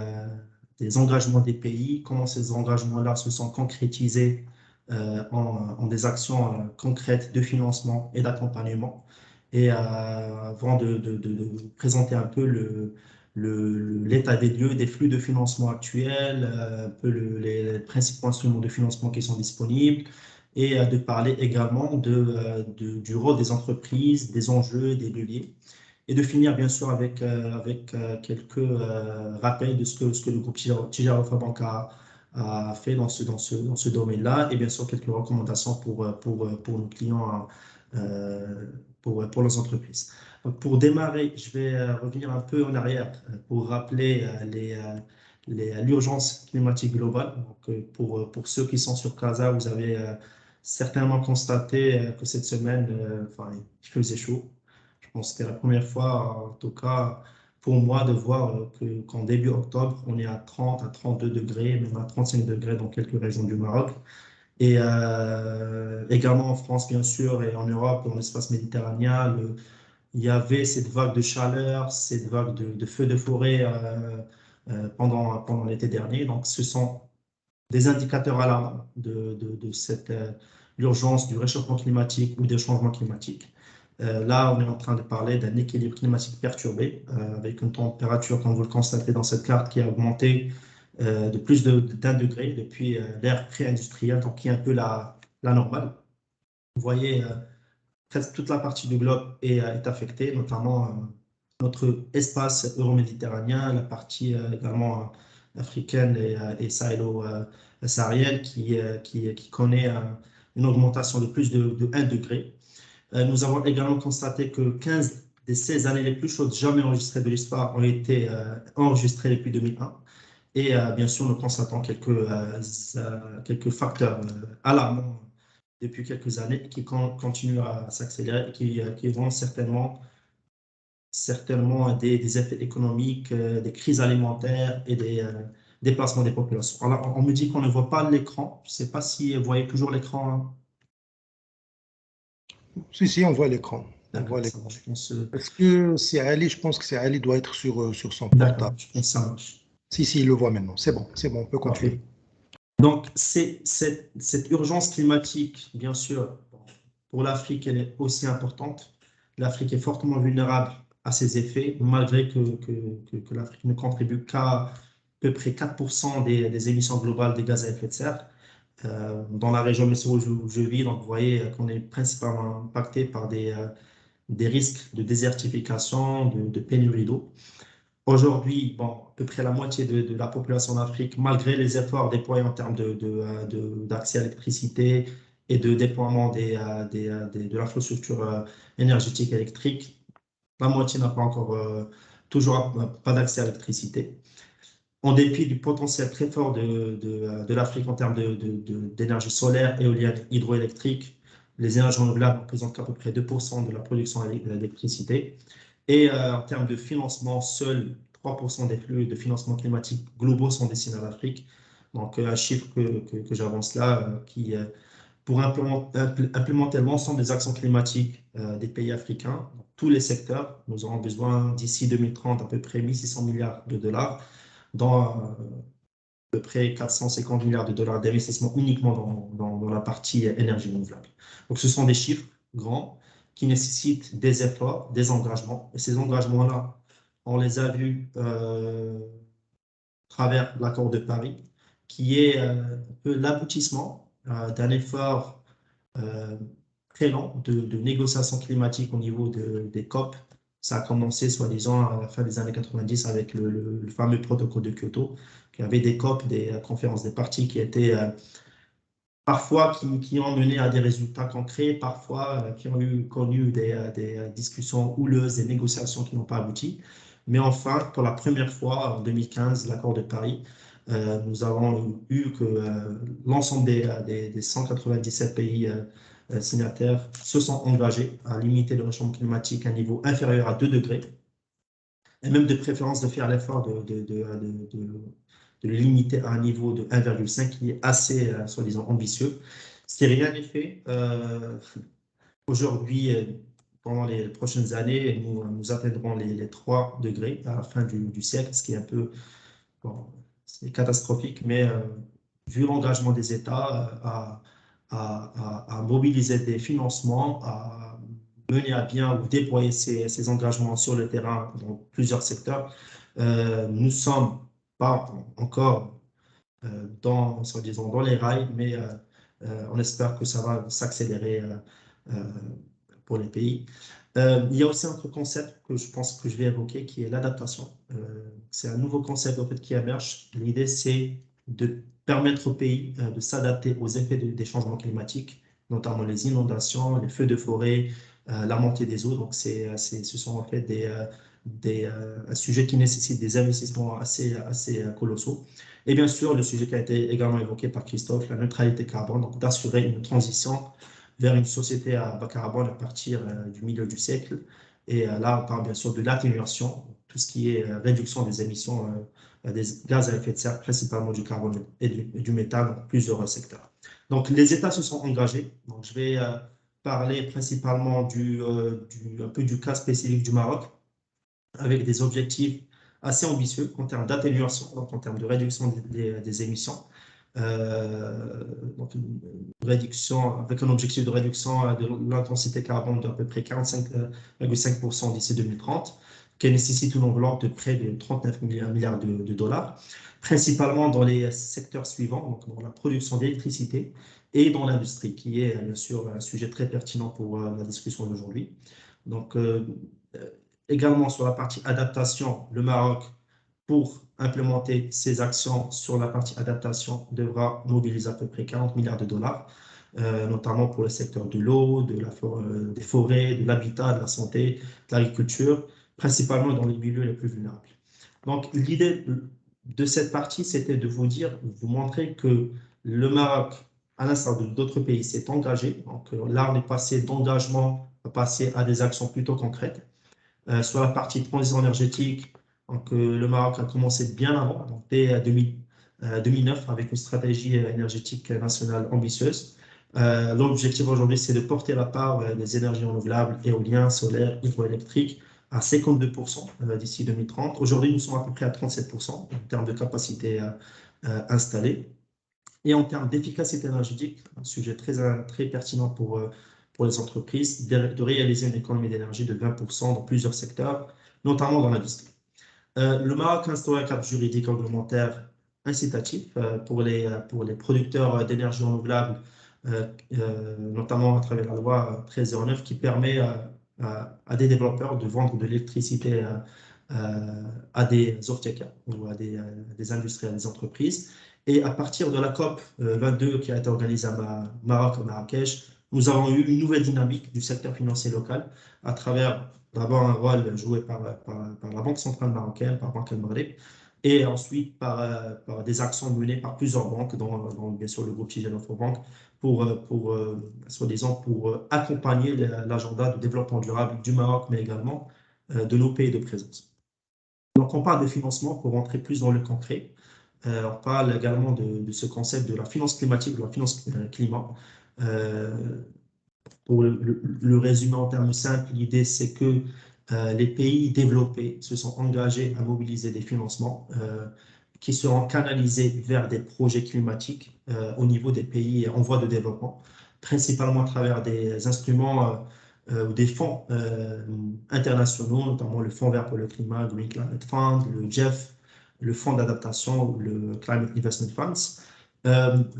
engagements des pays, comment ces engagements-là se sont concrétisés en des actions concrètes de financement et d'accompagnement. Et avant de vous présenter un peu l'état des lieux, des flux de financement actuels, un peu les principaux instruments de financement qui sont disponibles, et de parler également du rôle des entreprises, des enjeux, des leviers, et de finir bien sûr avec quelques rappels de ce que le groupe Tijari Alpha Bank a fait dans ce domaine-là, et bien sûr quelques recommandations pour nos clients, pour les entreprises. Donc, pour démarrer, je vais revenir un peu en arrière pour rappeler l'urgence climatique globale. Donc, pour ceux qui sont sur Casa, vous avez certainement constaté que cette semaine, enfin, il faisait chaud. Je pense que c'était la première fois, en tout cas pour moi, de voir qu'en début octobre, on est à 30, à 32 degrés, même à 35 degrés dans quelques régions du Maroc. Et également en France, bien sûr, et en Europe, dans l'espace méditerranéen, il y avait cette vague de chaleur, cette vague de feux de forêt pendant l'été dernier. Donc, ce sont des indicateurs alarmants de cette l'urgence du réchauffement climatique ou des changements climatiques. Là, on est en train de parler d'un équilibre climatique perturbé, avec une température, comme vous le constatez dans cette carte, qui a augmenté de plus d'1 degré depuis l'ère pré-industrielle, donc qui est un peu la normale. Vous voyez, presque toute la partie du globe est affectée, notamment notre espace euro-méditerranéen, la partie également africaine et sahélo-saharienne qui connaît une augmentation de plus de 1 degré. Nous avons également constaté que 15 des 16 années les plus chaudes jamais enregistrées de l'histoire ont été enregistrées depuis 2001. Et bien sûr, nous constatons quelques facteurs alarmants depuis quelques années qui continuent à s'accélérer et qui vont certainement des effets économiques, des crises alimentaires et des déplacements des populations. Alors, on me dit qu'on ne voit pas l'écran. Je ne sais pas si vous voyez toujours l'écran. Hein. Si, on voit l'écran. Est-ce que c'est Ali? Je pense que c'est Ali doit être sur son portable. Je pense que ça marche. Si, il le voit maintenant. C'est bon, on peut continuer. Okay. Donc, cette urgence climatique, bien sûr, pour l'Afrique, elle est aussi importante. L'Afrique est fortement vulnérable à ces effets, malgré que l'Afrique ne contribue qu'à peu près 4% des émissions globales des gaz à effet de serre. Dans la région où je vis, donc vous voyez qu'on est principalement impacté par des risques de désertification, de pénurie d'eau. Aujourd'hui, à peu près la moitié de la population d'Afrique, malgré les efforts déployés en termes d'accès à l'électricité et de déploiement de l'infrastructure énergétique électrique, la moitié n'a pas encore toujours pas d'accès à l'électricité. En dépit du potentiel très fort de l'Afrique en termes d'énergie solaire, éolienne, hydroélectrique, les énergies renouvelables représentent à peu près 2% de la production d'électricité. Et en termes de financement, seuls 3% des flux de financement climatique globaux sont destinés à l'Afrique. Donc, un chiffre que j'avance là, qui, pour implémenter l'ensemble des actions climatiques des pays africains, dans tous les secteurs, nous aurons besoin d'ici 2030 à peu près 1 600 milliards de dollars, dans à peu près 450 milliards de dollars d'investissement uniquement dans la partie énergie renouvelable. Donc, ce sont des chiffres grands qui nécessitent des efforts, des engagements. Et ces engagements-là, on les a vus à travers l'accord de Paris, qui est un peu l'aboutissement d'un effort très long de négociations climatiques au niveau des COP. Ça a commencé, soi-disant, à la fin des années 90 avec le fameux protocole de Kyoto, qui avait des COP, des conférences des parties qui étaient parfois qui ont mené à des résultats concrets, parfois qui ont connu des discussions houleuses, des négociations qui n'ont pas abouti. Mais enfin, pour la première fois, en 2015, l'accord de Paris, nous avons eu que l'ensemble des 197 pays signataires se sont engagés à limiter le réchauffement climatique à un niveau inférieur à 2 degrés, et même de préférence de faire l'effort de le limiter à un niveau de 1,5 qui est assez, soi-disant, ambitieux. Si rien n'est fait, aujourd'hui, pendant les prochaines années, nous atteindrons les 3 degrés à la fin du siècle, ce qui est un peu c'est catastrophique, mais vu l'engagement des États à mobiliser des financements, à mener à bien ou déployer ces engagements sur le terrain dans plusieurs secteurs, Nous ne sommes pas encore dans les rails, mais on espère que ça va s'accélérer pour les pays. Il y a aussi un autre concept que je pense que je vais évoquer qui est l'adaptation. C'est un nouveau concept en fait, qui émerge. L'idée, c'est de permettre aux pays de s'adapter aux effets des changements climatiques, notamment les inondations, les feux de forêt, la montée des eaux. Donc, ce sont en fait un sujet qui nécessite des investissements assez colossaux. Et bien sûr, le sujet qui a été également évoqué par Christophe, la neutralité carbone, donc d'assurer une transition vers une société à bas carbone à partir du milieu du siècle. Et là, on parle bien sûr de l'atténuation, tout ce qui est réduction des émissions des gaz à effet de serre, principalement du carbone et du méthane dans plusieurs secteurs. Donc, les États se sont engagés. Donc, je vais parler principalement un peu du cas spécifique du Maroc, avec des objectifs assez ambitieux en termes d'atténuation, donc en termes de réduction des émissions. Donc avec un objectif de réduction de l'intensité carbone d'à peu près 45,5% d'ici 2030, qui nécessite une enveloppe de près de 39 milliards de dollars, principalement dans les secteurs suivants, donc dans la production d'électricité et dans l'industrie, qui est bien sûr un sujet très pertinent pour la discussion d'aujourd'hui. Donc, également sur la partie adaptation, le Maroc, pour implémenter ses actions sur la partie adaptation, devra mobiliser à peu près 40 milliards de dollars, notamment pour le secteur de l'eau, des forêts, de l'habitat, de la santé, de l'agriculture, principalement dans les milieux les plus vulnérables. Donc, l'idée de cette partie, c'était de vous montrer que le Maroc, à l'instar d'autres pays, s'est engagé. Donc, là, on est passé d'engagement à passer à des actions plutôt concrètes. Sur la partie transition énergétique, donc, le Maroc a commencé bien avant, donc dès 2009, avec une stratégie énergétique nationale ambitieuse. L'objectif aujourd'hui, c'est de porter la part des énergies renouvelables, éolien, solaire, hydroélectrique, à 52% d'ici 2030. Aujourd'hui, nous sommes à peu près à 37% en termes de capacité installée. Et en termes d'efficacité énergétique, un sujet très pertinent pour les entreprises, de réaliser une économie d'énergie de 20% dans plusieurs secteurs, notamment dans l'industrie. Le Maroc a instauré un cadre juridique réglementaire incitatif pour les producteurs d'énergie renouvelable, notamment à travers la loi 1309, qui permet à des développeurs de vendre de l'électricité à des off-takers ou à des industriels, à des entreprises. Et à partir de la COP 22 qui a été organisée à Maroc, à Marrakech, nous avons eu une nouvelle dynamique du secteur financier local à travers d'abord un rôle joué par la Banque centrale marocaine, par Banque al-Maghreb, et ensuite par des actions menées par plusieurs banques, dont bien sûr le groupe Tijel Bank, soi-disant pour accompagner l'agenda de développement durable du Maroc, mais également de nos pays de présence. Donc, on parle de financement pour rentrer plus dans le concret. On parle également de ce concept de la finance climatique, de la finance climat. Pour le résumer en termes simples, l'idée c'est que les pays développés se sont engagés à mobiliser des financements qui seront canalisés vers des projets climatiques au niveau des pays en voie de développement, principalement à travers des instruments ou des fonds internationaux, notamment le Fonds vert pour le climat, Green Climate Fund, le GEF, le Fonds d'adaptation, le Climate Investment Funds.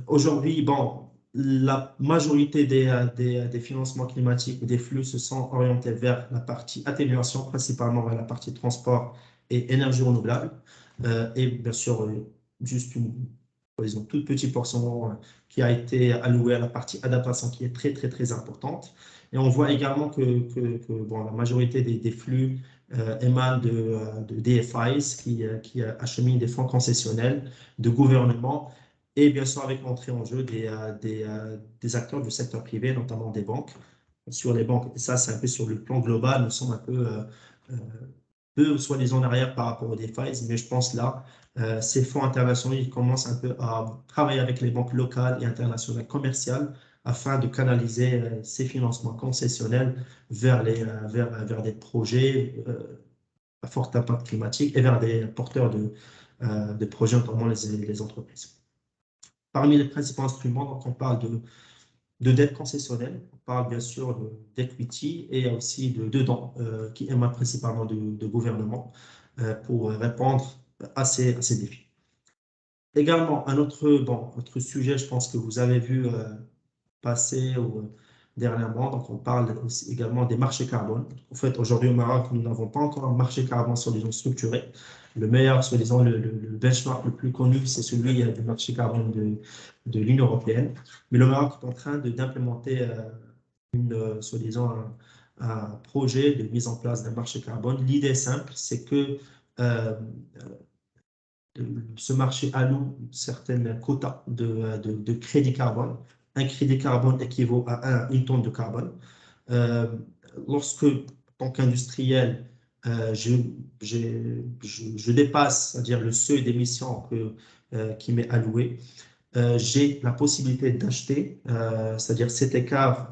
Aujourd'hui, bon, la majorité des financements climatiques ou des flux se sont orientés vers la partie atténuation, principalement vers la partie transport et énergie renouvelable. Et bien sûr, juste une toute petite portion qui a été allouée à la partie adaptation qui est très importante. Et on voit également que bon, la majorité des flux émanent de DFIs qui acheminent des fonds concessionnels de gouvernement et bien sûr avec l'entrée en jeu des acteurs du secteur privé, notamment des banques. Sur les banques, ça c'est un peu sur le plan global, nous sommes un peu soi-disant en arrière par rapport aux DeFi, mais je pense là, ces fonds internationaux, ils commencent un peu à travailler avec les banques locales et internationales commerciales afin de canaliser ces financements concessionnels vers des projets à fort impact climatique et vers des porteurs de projets, notamment les entreprises. Parmi les principaux instruments, donc on parle de dette concessionnelle, on parle bien sûr d'equity et aussi de dons qui émanent principalement de gouvernements. pour répondre à ces défis. Également, un autre sujet, je pense que vous avez vu passer dernièrement, donc on parle aussi également des marchés carbone. En fait, aujourd'hui au Maroc, nous n'avons pas encore un marché carbone soi-disant structuré. Le meilleur, soi-disant, le benchmark le plus connu, c'est celui du marché carbone de l'Union européenne. Mais le Maroc est en train d'implémenter soi-disant, un projet de mise en place d'un marché carbone. L'idée est simple, c'est que ce marché alloue certaines quotas de crédit carbone. Un crédit carbone équivaut à une tonne de carbone. Lorsque, en tant qu'industriel, je dépasse, c'est-à-dire le seuil d'émission qui m'est alloué, j'ai la possibilité d'acheter, c'est-à-dire cet écart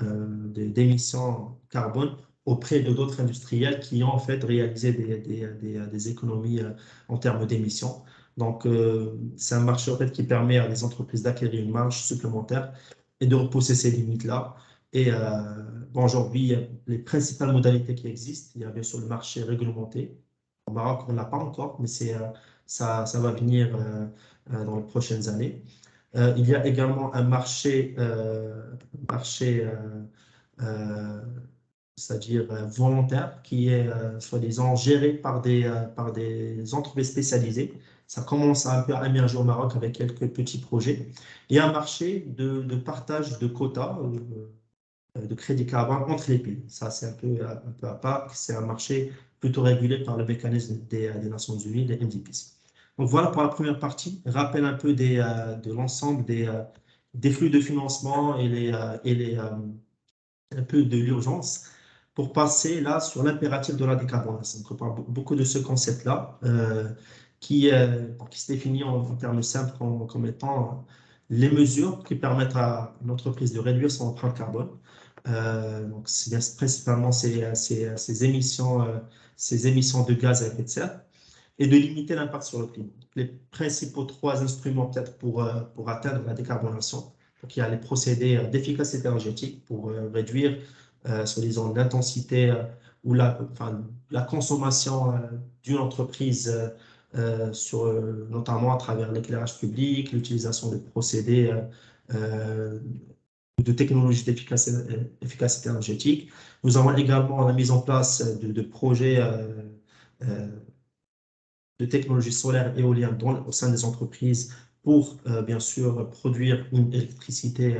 d'émissions carbone auprès de d'autres industriels qui ont en fait réalisé des économies en termes d'émissions. Donc, c'est un marché en fait, qui permet à des entreprises d'acquérir une marge supplémentaire et de repousser ces limites-là. Et aujourd'hui, les principales modalités qui existent, il y a bien sûr le marché réglementé. Au Maroc, on ne l'a pas encore, mais ça va venir dans les prochaines années. Il y a également un marché c'est-à-dire volontaire, qui est soi-disant géré par des entreprises spécialisées. Ça commence un peu à émerger au Maroc avec quelques petits projets. Il y a un marché de partage de quotas de crédit carbone entre les pays. Ça, c'est un peu à part. C'est un marché plutôt régulé par le mécanisme des Nations Unies, les MDPs. Donc voilà pour la première partie. Rappel un peu de l'ensemble des flux de financement et un peu de l'urgence pour passer là sur l'impératif de la décarbonation. Donc, on parle beaucoup de ce concept-là qui se définit en termes simples comme étant les mesures qui permettent à une entreprise de réduire son empreinte carbone. Donc, c'est principalement ces émissions de gaz à effet de serre et de limiter l'impact sur le climat. Les principaux trois instruments peut-être pour atteindre la décarbonation. Donc, il y a les procédés d'efficacité énergétique pour réduire, soi-disant, l'intensité ou la consommation d'une entreprise, notamment à travers l'éclairage public, l'utilisation de procédés de technologies d'efficacité énergétique. Nous avons également la mise en place de projets de technologies solaires et éoliennes au sein des entreprises pour, bien sûr, produire une électricité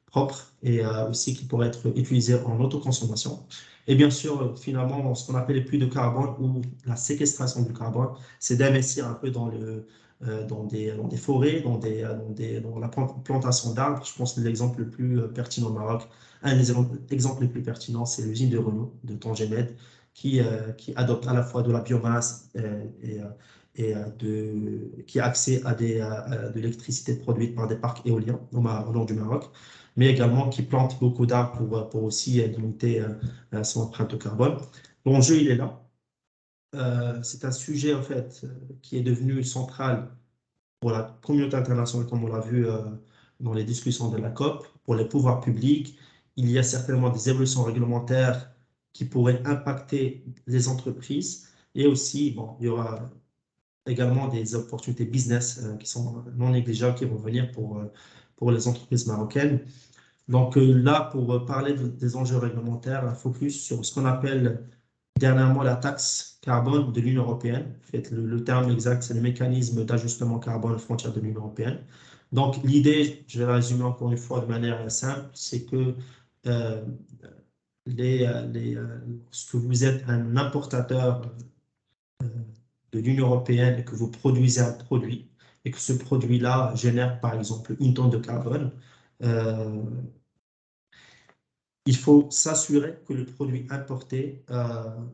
propre et aussi qui pourrait être utilisée en autoconsommation. Et bien sûr, finalement, ce qu'on appelle les puits de carbone ou la séquestration du carbone, c'est d'investir un peu dans des forêts, dans la plantation d'arbres. Je pense que l'exemple le plus pertinent au Maroc, un des exemples les plus pertinents, c'est l'usine de Renault, de Tangemed, qui adopte à la fois de la biomasse qui a accès à de l'électricité produite par des parcs éoliens au nord du Maroc, mais également qui plante beaucoup d'arbres pour aussi limiter son empreinte carbone. L'enjeu, il est là. C'est un sujet, en fait, qui est devenu central pour la communauté internationale, comme on l'a vu dans les discussions de la COP, pour les pouvoirs publics. Il y a certainement des évolutions réglementaires qui pourraient impacter les entreprises. Et aussi, bon, il y aura également des opportunités business qui sont non négligeables qui vont venir pour les entreprises marocaines. Donc là, pour parler des enjeux réglementaires, un focus sur ce qu'on appelle dernièrement la taxe carbone de l'Union européenne. En fait, le terme exact, c'est le mécanisme d'ajustement carbone aux frontières de l'Union européenne. Donc l'idée, je vais résumer encore une fois de manière simple, c'est que lorsque vous êtes un importateur de l'Union européenne et que vous produisez un produit et que ce produit-là génère par exemple une tonne de carbone, il faut s'assurer que le produit importé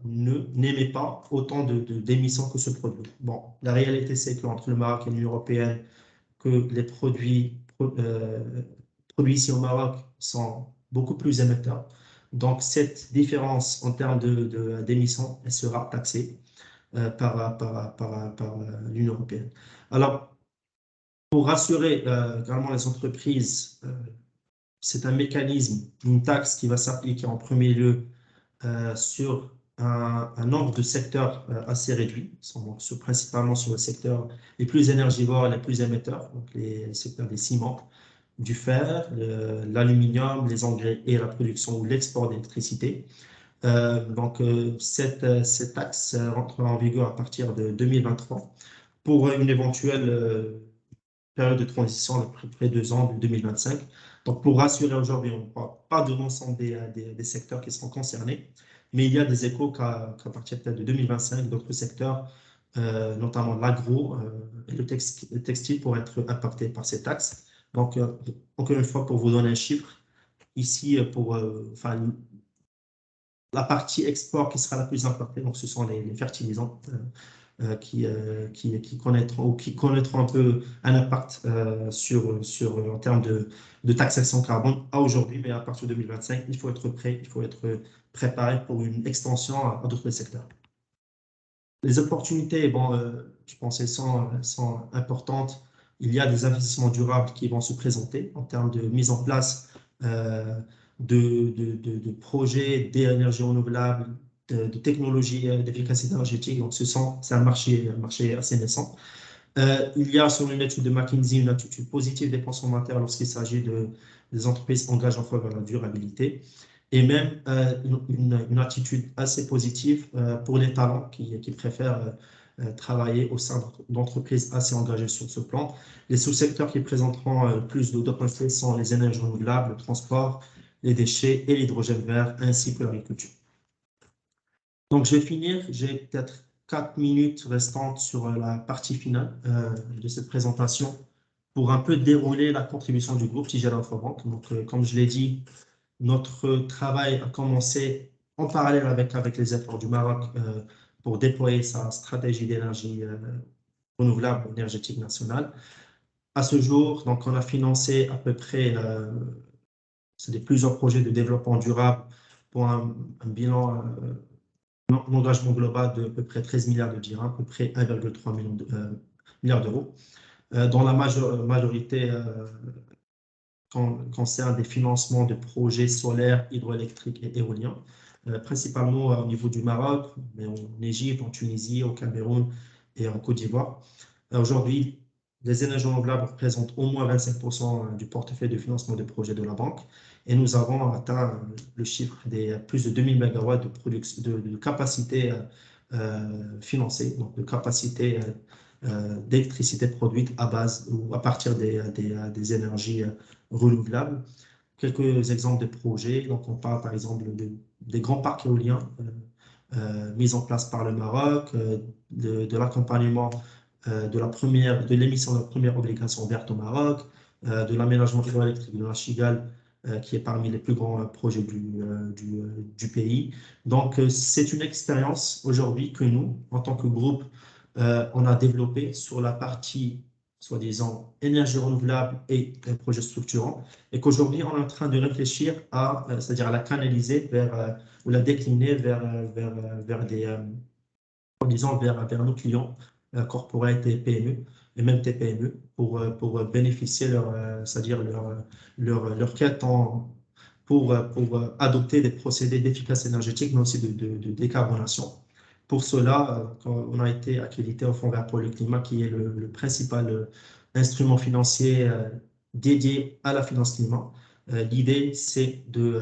n'émet pas autant d'émissions que ce produit. Bon, la réalité, c'est qu'entre le Maroc et l'Union européenne, que les produits produits ici au Maroc sont beaucoup plus émetteurs. Donc, cette différence en termes d'émissions, elle sera taxée par l'Union européenne. Alors, pour rassurer également les entreprises, c'est un mécanisme, une taxe qui va s'appliquer en premier lieu sur un nombre de secteurs assez réduit, principalement sur les secteurs les plus énergivores, les plus émetteurs, donc les secteurs des ciments, du fer, l'aluminium, les engrais et la production ou l'export d'électricité. Cette taxe rentrera en vigueur à partir de 2023 pour une éventuelle période de transition à peu près 2 ans, de 2025. Donc, pour rassurer aujourd'hui, on ne parle pas de l'ensemble des secteurs qui seront concernés, mais il y a des échos qu'à partir peut-être de 2025, d'autres secteurs, notamment l'agro et le textile, pourraient être impactés par ces taxes. Donc, encore une fois, pour vous donner un chiffre, ici, la partie export qui sera la plus impactée, donc ce sont les fertilisants qui connaîtront un peu un impact en termes de taxation carbone à aujourd'hui, mais à partir de 2025, il faut être prêt, il faut être préparé pour une extension à d'autres secteurs. Les opportunités, je pense qu'elles sont importantes. Il y a des investissements durables qui vont se présenter en termes de mise en place de projets d'énergie renouvelable, de technologies d'efficacité énergétique. Donc, c'est un marché assez naissant. Il y a, selon une étude de McKinsey, une attitude positive des consommateurs lorsqu'il s'agit des entreprises engagées en faveur de la durabilité, et même une attitude assez positive pour les talents qui préfèrent travailler au sein d'entreprises assez engagées sur ce plan. Les sous-secteurs qui présenteront plus d'opportunités sont les énergies renouvelables, le transport, les déchets et l'hydrogène vert, ainsi que l'agriculture. Donc, je vais finir. J'ai peut-être 4 minutes restantes sur la partie finale de cette présentation pour un peu dérouler la contribution du groupe Tijara Infobank. Donc, comme je l'ai dit, notre travail a commencé en parallèle avec les efforts du Maroc pour déployer sa stratégie d'énergie renouvelable énergétique nationale. À ce jour, donc, on a financé à peu près plusieurs projets de développement durable pour un bilan, un engagement global de à peu près 13 milliards de dirhams, à peu près 1,3 milliard d'euros, dont la majorité concerne des financements de projets solaires, hydroélectriques et éoliens, principalement au niveau du Maroc, mais en Égypte, en Tunisie, au Cameroun et en Côte d'Ivoire. Aujourd'hui, les énergies renouvelables représentent au moins 25% du portefeuille de financement de projets de la banque, et nous avons atteint le chiffre des plus de 2000 MW de capacité financée, donc de capacité d'électricité produite à base ou à partir des énergies renouvelables. Quelques exemples de projets. Donc, on parle par exemple des grands parcs éoliens mis en place par le Maroc, de l'accompagnement de l'émission de la première obligation verte au Maroc, de l'aménagement hydroélectrique de la Chigal, qui est parmi les plus grands projets du pays. Donc, c'est une expérience aujourd'hui que nous, en tant que groupe, on a développé sur la partie, soi-disant, énergie renouvelable et projets structurants, et qu'aujourd'hui, on est en train de réfléchir c'est-à-dire à la canaliser ou la décliner vers nos clients, corporate et PME, et même TPME, pour bénéficier c'est-à-dire leur quête pour adopter des procédés d'efficacité énergétique, mais aussi de décarbonation. Pour cela, on a été accrédité au Fonds vert pour le climat, qui est le principal instrument financier dédié à la finance climat. L'idée, c'est de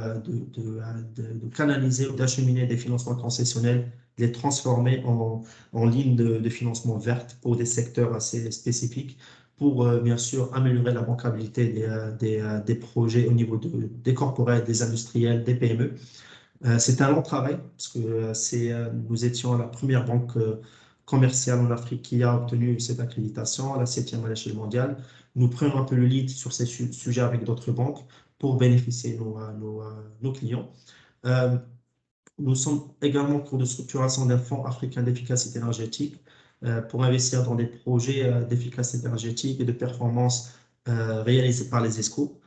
canaliser ou d'acheminer des financements concessionnels, de les transformer en lignes de financement verte pour des secteurs assez spécifiques, pour bien sûr améliorer la bancabilité des projets au niveau des corporates, des industriels, des PME. C'est un long travail, parce que nous étions la première banque commerciale en Afrique qui a obtenu cette accréditation, la 7e à l'échelle mondiale. Nous prenons un peu le lead sur ces sujets avec d'autres banques pour bénéficier nos clients. Nous sommes également en cours de structuration d'un fonds africain d'efficacité énergétique pour investir dans des projets d'efficacité énergétique et de performance réalisés par les ESCO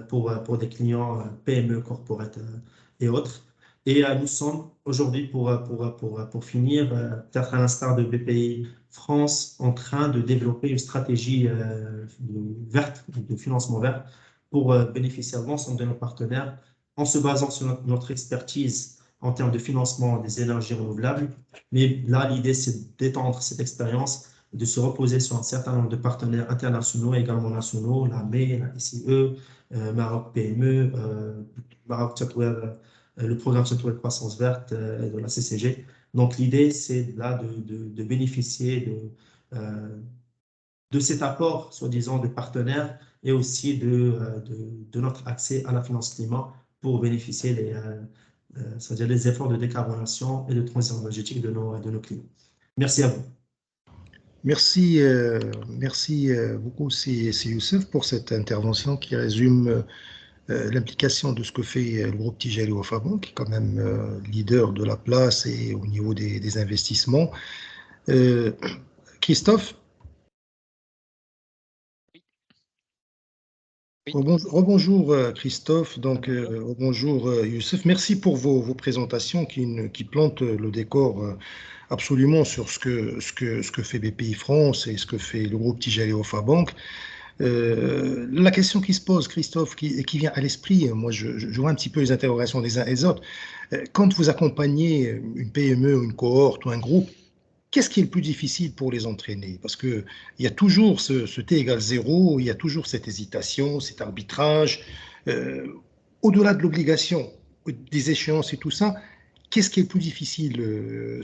pour des clients PME, corporate et autres. Et nous sommes aujourd'hui, pour finir, peut-être à l'instar de BPI France, en train de développer une stratégie verte, de financement vert, pour bénéficier à l'ensemble de nos partenaires, en se basant sur notre expertise en termes de financement des énergies renouvelables. Mais là, l'idée, c'est d'étendre cette expérience, de se reposer sur un certain nombre de partenaires internationaux et également nationaux, la MEI, la ICE, Maroc PME, Maroc Software, le programme Software Croissance Verte de la CCG. Donc, l'idée, c'est là de bénéficier de cet apport, soi-disant, de partenaires et aussi de notre accès à la finance climat pour bénéficier c'est-à-dire les efforts de décarbonation et de transition énergétique de nos clients. Merci à vous. Merci, merci beaucoup, c'est Youssef, pour cette intervention qui résume l'implication de ce que fait le groupe Tijari Wafa Bank, qui est quand même leader de la place et au niveau des investissements. Christophe, Oui. rebonjour Christophe, donc rebonjour Youssef. Merci pour vos présentations qui plantent le décor absolument sur ce que fait BPI France et ce que fait le groupe Tijari Wafa Bank. La question qui se pose, Christophe, qui vient à l'esprit, moi je vois un petit peu les interrogations des uns et des autres. Quand vous accompagnez une PME, une cohorte ou un groupe, qu'est-ce qui est le plus difficile pour les entraîner? Parce qu'il y a toujours ce T égale 0, il y a toujours cette hésitation, cet arbitrage. Au-delà de l'obligation, des échéances et tout ça, qu'est-ce qui est le plus difficile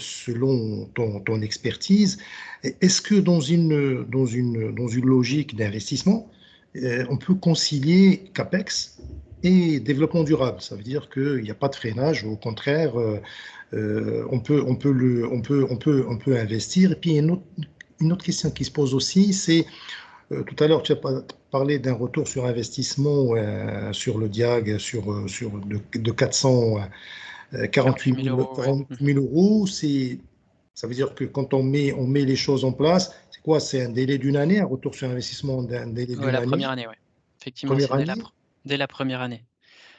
selon ton expertise? Est-ce que dans une logique d'investissement, on peut concilier CAPEX et développement durable? Ça veut dire qu'il n'y a pas de freinage, au contraire, on peut investir. Et puis, une autre question qui se pose aussi, c'est, tout à l'heure, tu as parlé d'un retour sur investissement sur le DIAG de 448 000 euros. Ça veut dire que quand on met les choses en place, c'est quoi? C'est un délai d'une année, un retour sur investissement d'un délai d'une année? La première année, oui. Effectivement, c'est dès la première année.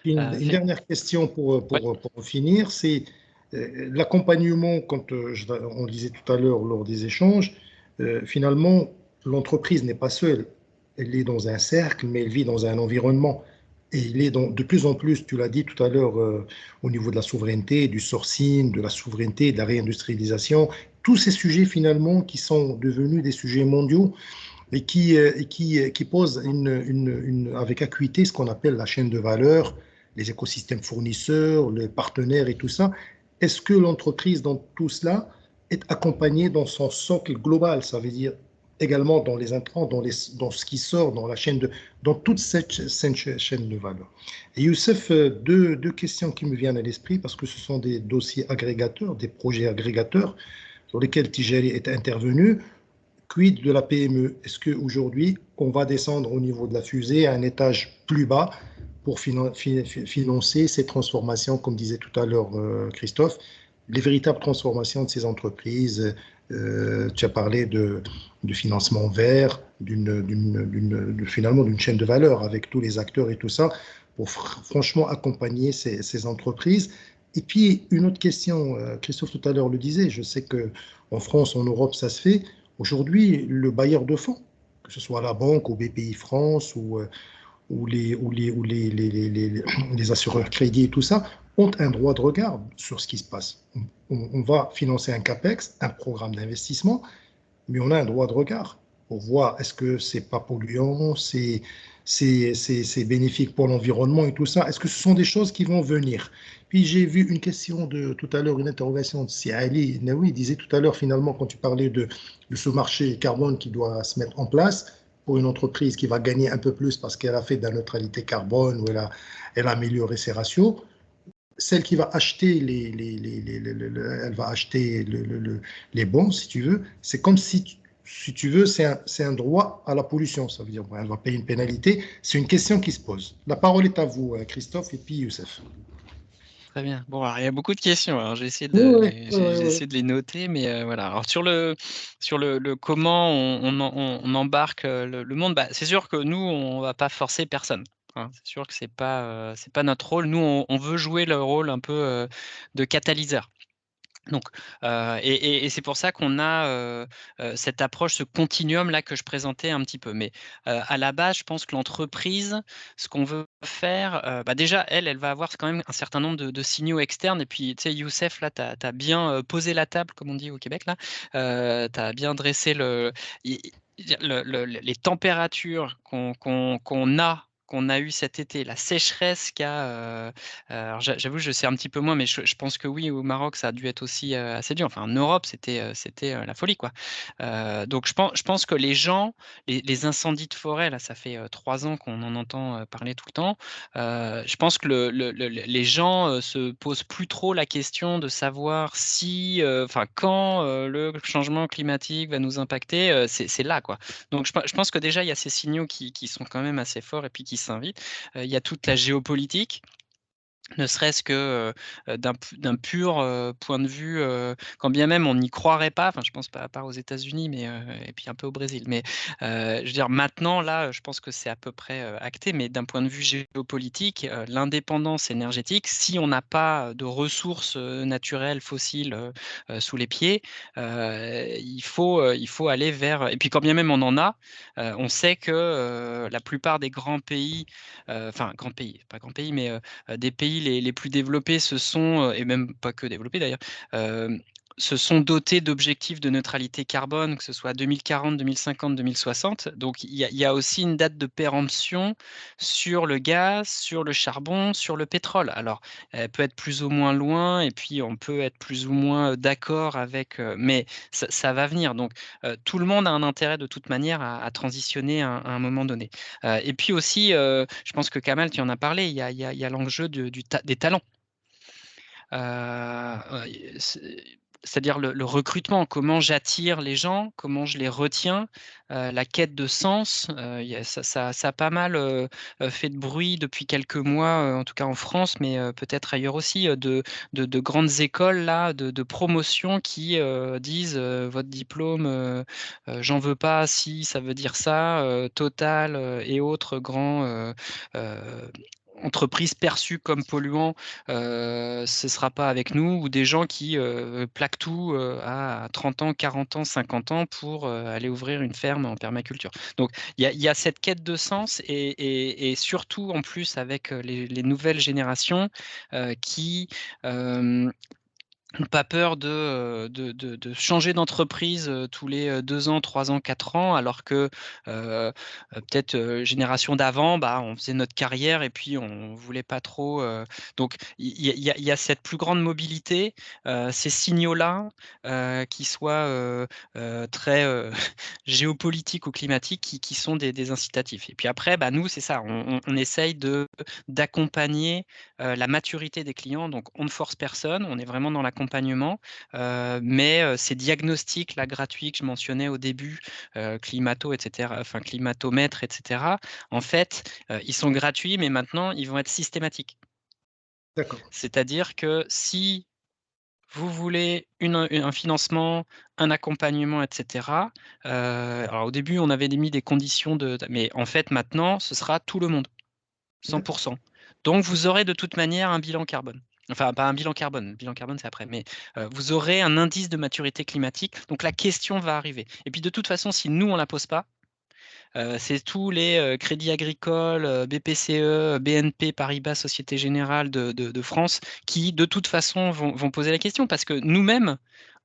Puis une dernière question pour finir, c'est l'accompagnement, quand on disait tout à l'heure lors des échanges, finalement, l'entreprise n'est pas seule. Elle est dans un cercle, mais elle vit dans un environnement. Et il est de plus en plus, tu l'as dit tout à l'heure, au niveau de la souveraineté, du sourcing, de la souveraineté, de la réindustrialisation, tous ces sujets finalement qui sont devenus des sujets mondiaux et qui posent avec acuité ce qu'on appelle la chaîne de valeur, les écosystèmes fournisseurs, les partenaires et tout ça. Est-ce que l'entreprise, dans tout cela, est accompagnée dans son socle global? Ça veut dire également dans les intrants, dans ce qui sort, dans toute cette chaîne de valeur. Et Youssef, deux questions qui me viennent à l'esprit, parce que ce sont des dossiers agrégateurs, des projets agrégateurs sur lesquels Tijari est intervenu. Quid de la PME? Est-ce qu'aujourd'hui, on va descendre au niveau de la fusée à un étage plus bas pour financer ces transformations, comme disait tout à l'heure Christophe, les véritables transformations de ces entreprises? Tu as parlé de financement vert, finalement d'une chaîne de valeur avec tous les acteurs et tout ça, pour franchement accompagner ces entreprises. Et puis, une autre question, Christophe tout à l'heure le disait, je sais qu'en France, en Europe, ça se fait. Aujourd'hui, le bailleur de fonds, que ce soit la banque ou BPI France ou les assureurs crédits et tout ça, ont un droit de regard sur ce qui se passe. On va financer un CAPEX, un programme d'investissement, mais on a un droit de regard pour voir est-ce que c'est pas polluant, c'est bénéfique pour l'environnement et tout ça. Est-ce que ce sont des choses qui vont venir? Puis j'ai vu une question tout à l'heure, une interrogation de Si Ali Naoui disait tout à l'heure, finalement, quand tu parlais de ce marché carbone qui doit se mettre en place pour une entreprise qui va gagner un peu plus parce qu'elle a fait de la neutralité carbone ou elle a amélioré ses ratios, celle qui va acheter elle va acheter les bons, si tu veux, c'est comme si tu veux, c'est un droit à la pollution. Ça veut dire elle va payer une pénalité. C'est une question qui se pose. La parole est à vous, Christophe, et puis Youssef. Très bien. Bon, alors, il y a beaucoup de questions. Alors, j'ai essayé de les noter, mais voilà. Alors, sur le comment on embarque le monde, c'est sûr que nous, on ne va pas forcer personne. Hein. C'est sûr que c'est pas notre rôle. Nous, on veut jouer le rôle un peu de catalyseur. Donc, et c'est pour ça qu'on a cette approche, ce continuum-là que je présentais un petit peu. Mais à la base, je pense que l'entreprise, ce qu'on veut faire, déjà, elle va avoir quand même un certain nombre de signaux externes. Et puis, tu sais, Youssef, là, tu as bien posé la table, comme on dit au Québec, là. Tu as bien dressé les températures qu'on a eu cet été, la sécheresse alors j'avoue, je sais un petit peu moins, mais je pense que oui, au Maroc, ça a dû être aussi assez dur. Enfin, en Europe, c'était la folie, quoi. Donc, je pense que les gens, les incendies de forêt, là, ça fait 3 ans qu'on en entend parler tout le temps. Je pense que les gens se posent plus trop la question de savoir si, enfin, quand le changement climatique va nous impacter. C'est là, quoi. Donc, je pense que déjà, il y a ces signaux qui sont quand même assez forts et puis qui s'invitent. Il y a toute la géopolitique. Ne serait-ce que d'un pur point de vue, quand bien même on n'y croirait pas, enfin je pense pas à part aux États-Unis, mais et puis un peu au Brésil. Mais je veux dire maintenant là, je pense que c'est à peu près acté, mais d'un point de vue géopolitique, l'indépendance énergétique, si on n'a pas de ressources naturelles fossiles sous les pieds, il faut aller vers. Et puis quand bien même on en a, on sait que la plupart des grands pays, enfin grands pays, pas grands pays, mais des pays les plus développés se sont, et même pas que développés d'ailleurs, se sont dotés d'objectifs de neutralité carbone, que ce soit 2040, 2050, 2060. Donc il y a aussi une date de péremption sur le gaz, sur le charbon, sur le pétrole. Alors, elle peut être plus ou moins loin, et puis on peut être plus ou moins d'accord avec, mais ça va venir. Donc tout le monde a un intérêt de toute manière à transitionner à un moment donné. Et puis aussi, je pense que Kamal, tu en as parlé, il y a l'enjeu des talents. C'est-à-dire le recrutement, comment j'attire les gens, comment je les retiens, la quête de sens. Ça a pas mal fait de bruit depuis quelques mois, en tout cas en France, mais peut-être ailleurs aussi, de grandes écoles là, de promotion qui disent votre diplôme, j'en veux pas si ça veut dire ça, Total et autres grands entreprises perçues comme polluants, ce ne sera pas avec nous, ou des gens qui plaquent tout à 30 ans, 40 ans, 50 ans pour aller ouvrir une ferme en permaculture. Donc il y a cette quête de sens, et surtout en plus avec les nouvelles générations qui n'ont pas peur de changer d'entreprise tous les 2 ans, 3 ans, 4 ans, alors que peut-être génération d'avant, on faisait notre carrière et puis on voulait pas trop. Donc il y a cette plus grande mobilité, ces signaux-là, qui soient très géopolitiques ou climatiques, qui sont des incitatifs. Et puis après, nous, c'est ça, on essaye d'accompagner la maturité des clients. Donc on ne force personne, on est vraiment dans l'accompagnement, mais ces diagnostics là gratuits que je mentionnais au début, climato, etc., enfin climatomètre, etc., en fait, ils sont gratuits, mais maintenant ils vont être systématiques. D'accord. C'est-à-dire que si vous voulez un financement, un accompagnement, etc. Alors au début, on avait mis des conditions mais en fait maintenant, ce sera tout le monde, 100%. Donc vous aurez de toute manière un bilan carbone. Enfin, pas un bilan carbone, le bilan carbone c'est après, mais vous aurez un indice de maturité climatique, donc la question va arriver. Et puis de toute façon, si nous on la pose pas, c'est tous les crédits agricoles, BPCE, BNP Paribas, Société Générale de France, qui de toute façon vont poser la question, parce que nous-mêmes,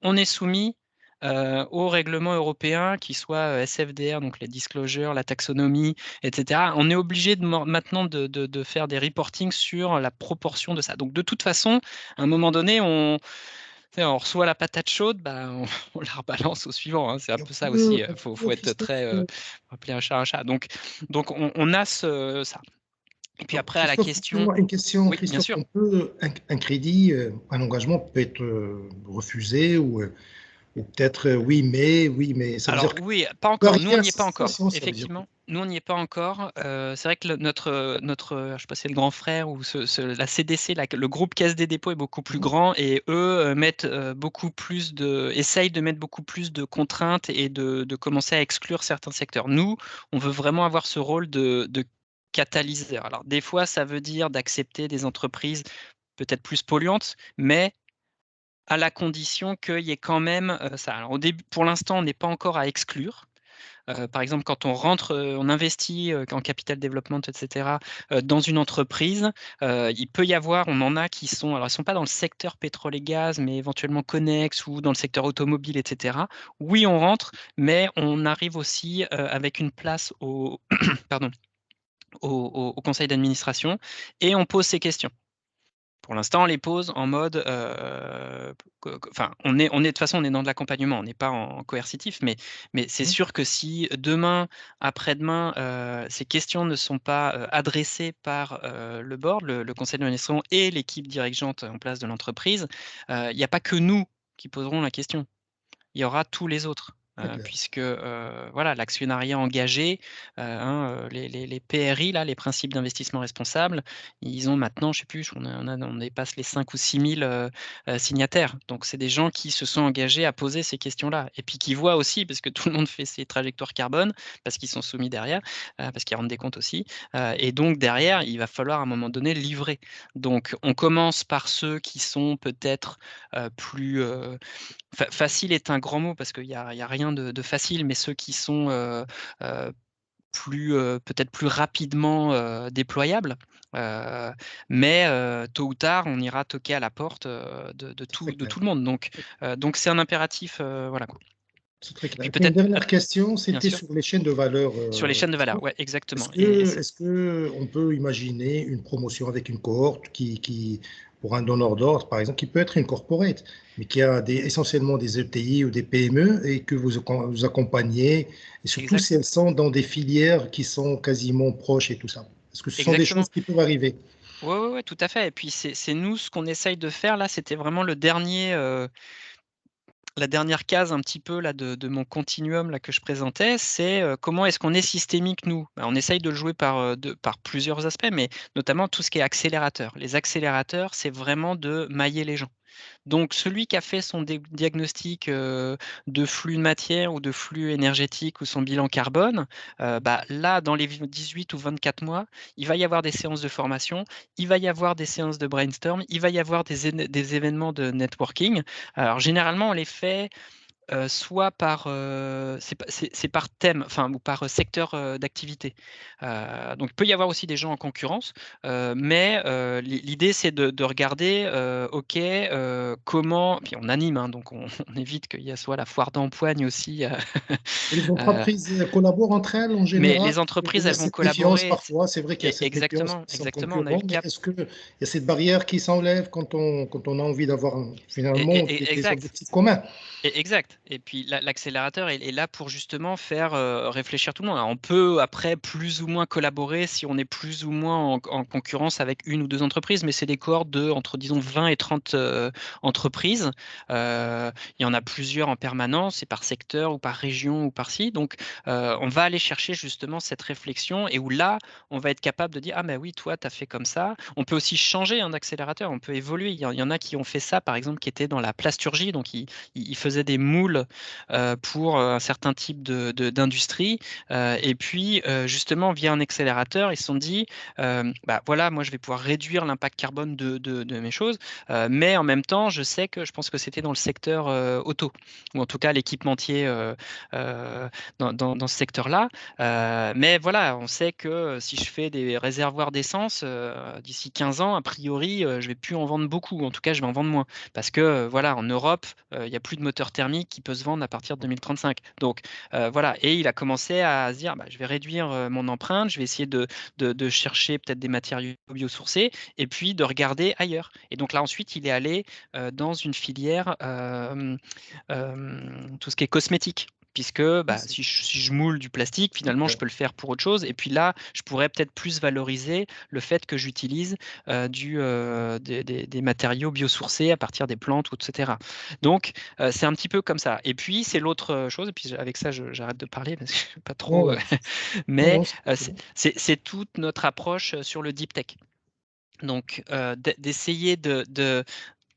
on est soumis aux règlements européens, qui soient SFDR, donc les disclosures, la taxonomie, etc. On est obligé maintenant de faire des reportings sur la proportion de ça. Donc de toute façon, à un moment donné, on reçoit la patate chaude, on la rebalance au suivant, hein. C'est un peu ça aussi. Faut être très appeler un chat un chat. Donc on a ça. Et puis après, à la Christophe, question. une question, Oui, bien Christophe, sûr. un crédit, un engagement peut être refusé ou peut-être oui, mais ça veut dire Alors que oui, pas peut encore. Nous, arriver on à n'y est cette pas encore. situation, ça veut dire. Effectivement, nous, on n'y est pas encore. C'est vrai que je sais pas si c'est le grand frère ou la CDC, le groupe Caisse des dépôts est beaucoup plus grand, et eux mettent beaucoup plus essayent de mettre beaucoup plus de contraintes et de commencer à exclure certains secteurs. Nous, on veut vraiment avoir ce rôle de catalyseur. Alors des fois, ça veut dire d'accepter des entreprises peut-être plus polluantes, mais à la condition qu'il y ait quand même ça. Alors au début, pour l'instant, on n'est pas encore à exclure. Par exemple, quand on rentre, on investit en capital développement, etc., dans une entreprise, il peut y avoir, on en a qui sont, alors ils ne sont pas dans le secteur pétrole et gaz, mais éventuellement connexes ou dans le secteur automobile, etc. Oui, on rentre, mais on arrive aussi avec une place au, pardon, au conseil d'administration et on pose ces questions. Pour l'instant, on les pose en mode, enfin, de toute façon, on est dans de l'accompagnement, on n'est pas en coercitif, mais c'est sûr que si demain, après-demain, ces questions ne sont pas adressées par le board, le conseil d'administration et l'équipe dirigeante en place de l'entreprise, il n'y a pas que nous qui poserons la question. Il y aura tous les autres. Puisque voilà, l'actionnariat engagé, les PRI, là, les principes d'investissement responsable, ils ont maintenant, je ne sais plus, on dépasse les 5 ou 6 000 signataires. Donc, c'est des gens qui se sont engagés à poser ces questions-là. Et puis qui voient aussi, parce que tout le monde fait ses trajectoires carbone, parce qu'ils sont soumis derrière, parce qu'ils rendent des comptes aussi. Et donc, derrière, il va falloir à un moment donné livrer. Donc, on commence par ceux qui sont peut-être plus... facile est un grand mot parce qu'il y a rien de facile, mais ceux qui sont peut-être plus rapidement déployables. Mais tôt ou tard, on ira toquer à la porte de tout le monde. Donc c'est un impératif, voilà. C'est très clair. Puis Et puis une peut-être, dernière question, bien c'était sûr, sur les chaînes de valeur. sur les chaînes de valeur, ouais, exactement. Est-ce qu'on peut imaginer une promotion avec une cohorte pour un donneur d'ordre, par exemple, qui peut être une corporate, mais qui a essentiellement des ETI ou des PME et que vous accompagnez, et surtout si elles sont dans des filières qui sont quasiment proches et tout ça? Est-ce que ce sont des choses qui peuvent arriver? Oui, tout à fait. Et puis c'est nous, ce qu'on essaye de faire là, c'était vraiment la dernière case un petit peu là de mon continuum là que je présentais, c'est comment est-ce qu'on est systémique nous? On essaye de le jouer par plusieurs aspects, mais notamment tout ce qui est accélérateur. Les accélérateurs, c'est vraiment de mailler les gens. Donc celui qui a fait son diagnostic de flux de matière ou de flux énergétique ou son bilan carbone, là, dans les 18 ou 24 mois, il va y avoir des séances de formation, il va y avoir des séances de brainstorm, il va y avoir des événements de networking. Alors généralement, on les fait soit par, c'est par thème, enfin ou par secteur d'activité. Donc il peut y avoir aussi des gens en concurrence, mais l'idée c'est de regarder, OK, comment, puis on anime, hein, donc on évite qu'il y ait soit la foire d'empoigne aussi. Les entreprises collaborent entre elles en Mais général. les entreprises, Il y a elles vont cette méfiance collaborer. parfois. C'est vrai qu'il y a cette méfiance Exactement, qui sont on a eu concurrents, le mais cap. est-ce qu'il y a cette barrière qui s'enlève quand on a envie d'avoir finalement des Exact. objectifs communs? Exact. Et puis l'accélérateur est là pour justement faire réfléchir tout le monde. Alors, on peut après plus ou moins collaborer si on est plus ou moins en concurrence avec une ou deux entreprises, mais c'est des cohortes entre disons 20 et 30 entreprises. Il y en a plusieurs en permanence, c'est par secteur ou par région ou par-ci. Donc on va aller chercher justement cette réflexion et où là, on va être capable de dire ah ben oui, toi, tu as fait comme ça. On peut aussi changer un accélérateur, on peut évoluer. Il y en a qui ont fait ça, par exemple, qui étaient dans la plasturgie, donc ils faisaient des moules pour un certain type d'industrie. Et puis, justement, via un accélérateur, ils se sont dit, voilà, moi, je vais pouvoir réduire l'impact carbone de mes choses, mais en même temps, je pense que c'était dans le secteur auto, ou en tout cas l'équipementier dans ce secteur-là. Mais voilà, on sait que si je fais des réservoirs d'essence, d'ici 15 ans, a priori, je ne vais plus en vendre beaucoup. En tout cas, je vais en vendre moins. Parce que, voilà, en Europe, il n'y a plus de moteur thermique qui peut se vendre à partir de 2035. Donc, voilà. Et il a commencé à se dire, je vais réduire mon empreinte, je vais essayer de chercher peut-être des matériaux biosourcés et puis de regarder ailleurs. Et donc là, ensuite, il est allé dans une filière, tout ce qui est cosmétique. Puisque si je moule du plastique, finalement, je peux le faire pour autre chose. Et puis là, je pourrais peut-être plus valoriser le fait que j'utilise des matériaux biosourcés à partir des plantes, etc. Donc, c'est un petit peu comme ça. Et puis, c'est l'autre chose. Et puis, avec ça, j'arrête de parler parce que je ne pas trop. Mais c'est toute notre approche sur le deep tech. Donc, d'essayer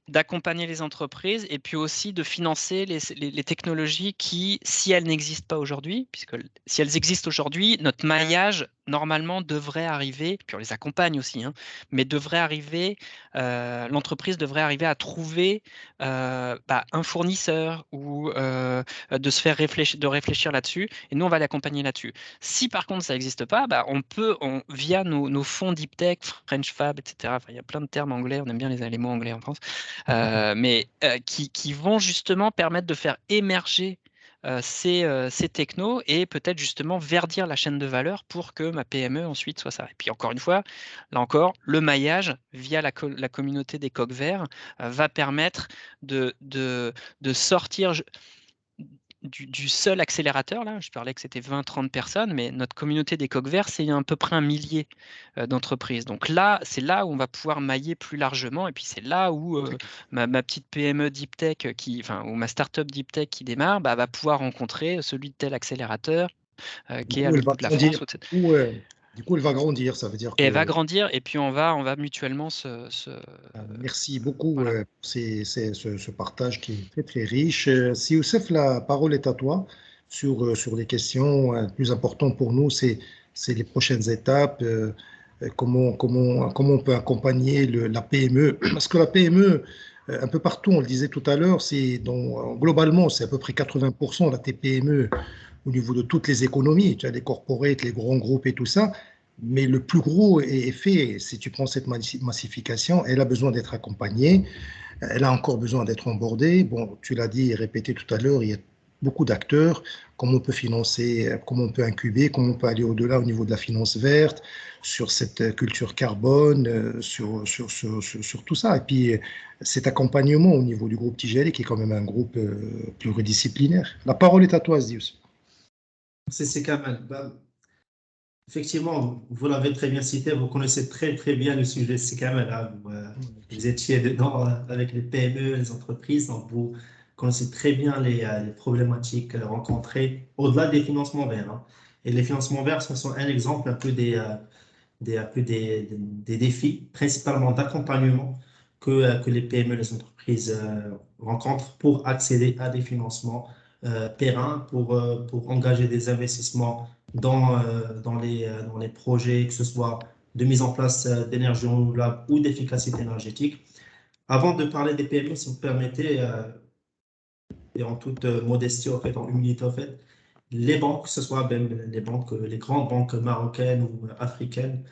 d'accompagner les entreprises et puis aussi de financer les technologies qui, si elles n'existent pas aujourd'hui, puisque si elles existent aujourd'hui, notre maillage normalement, devrait arriver, puis on les accompagne aussi, hein, mais devrait arriver, l'entreprise devrait arriver à trouver un fournisseur ou de se faire réfléchir là-dessus, et nous, on va l'accompagner là-dessus. Si par contre, ça n'existe pas, on peut, via nos fonds Deep Tech, French Fab, etc., il y a plein de termes anglais, on aime bien les mots anglais en France, mais qui vont justement permettre de faire émerger ces technos et peut-être justement verdir la chaîne de valeur pour que ma PME ensuite soit ça. Et puis encore une fois, là encore, le maillage via la communauté des coqs verts va permettre de sortir du seul accélérateur. Là, je parlais que c'était 20-30 personnes, mais notre communauté des coqs verts, c'est à peu près 1 millier d'entreprises. Donc là, c'est là où on va pouvoir mailler plus largement. Et puis c'est là où ma petite PME Deep Tech, ou ma startup Deep Tech qui démarre, va pouvoir rencontrer celui de tel accélérateur qui est à l'autre bout de la France. Du coup, elle va grandir, ça veut dire Et que... elle va grandir, et puis on va mutuellement Merci beaucoup voilà. pour ce partage qui est très, très riche. Si Youssef, la parole est à toi sur les questions plus importantes pour nous, c'est les prochaines étapes, comment on peut accompagner la PME. Parce que la PME, un peu partout, on le disait tout à l'heure, globalement, c'est à peu près 80% de la TPME au niveau de toutes les économies, tu as les corporates, les grands groupes et tout ça, mais le plus gros est fait. Si tu prends cette massification, elle a besoin d'être accompagnée, elle a encore besoin d'être embordée. Bon, tu l'as dit et répété tout à l'heure, il y a beaucoup d'acteurs, comment on peut financer, comment on peut incuber, comment on peut aller au-delà au niveau de la finance verte, sur cette culture carbone, sur tout ça. Et puis, cet accompagnement au niveau du groupe TGL, qui est quand même un groupe pluridisciplinaire. La parole est à toi, Zius. C'est Kamal. Effectivement, vous l'avez très bien cité, vous connaissez très très bien le sujet de CKML, hein. Vous étiez dedans avec les PME, les entreprises, donc vous connaissez très bien les problématiques rencontrées au-delà des financements verts, hein. Et les financements verts, ce sont un exemple un peu des défis, principalement d'accompagnement que les PME, les entreprises rencontrent pour accéder à des financements pérennes, pour engager des investissements dans les projets, que ce soit de mise en place d'énergie renouvelable ou d'efficacité énergétique. Avant de parler des PME, si vous permettez, et en toute modestie, en fait, en humilité, en fait, les banques, que ce soit même les grandes banques marocaines ou africaines,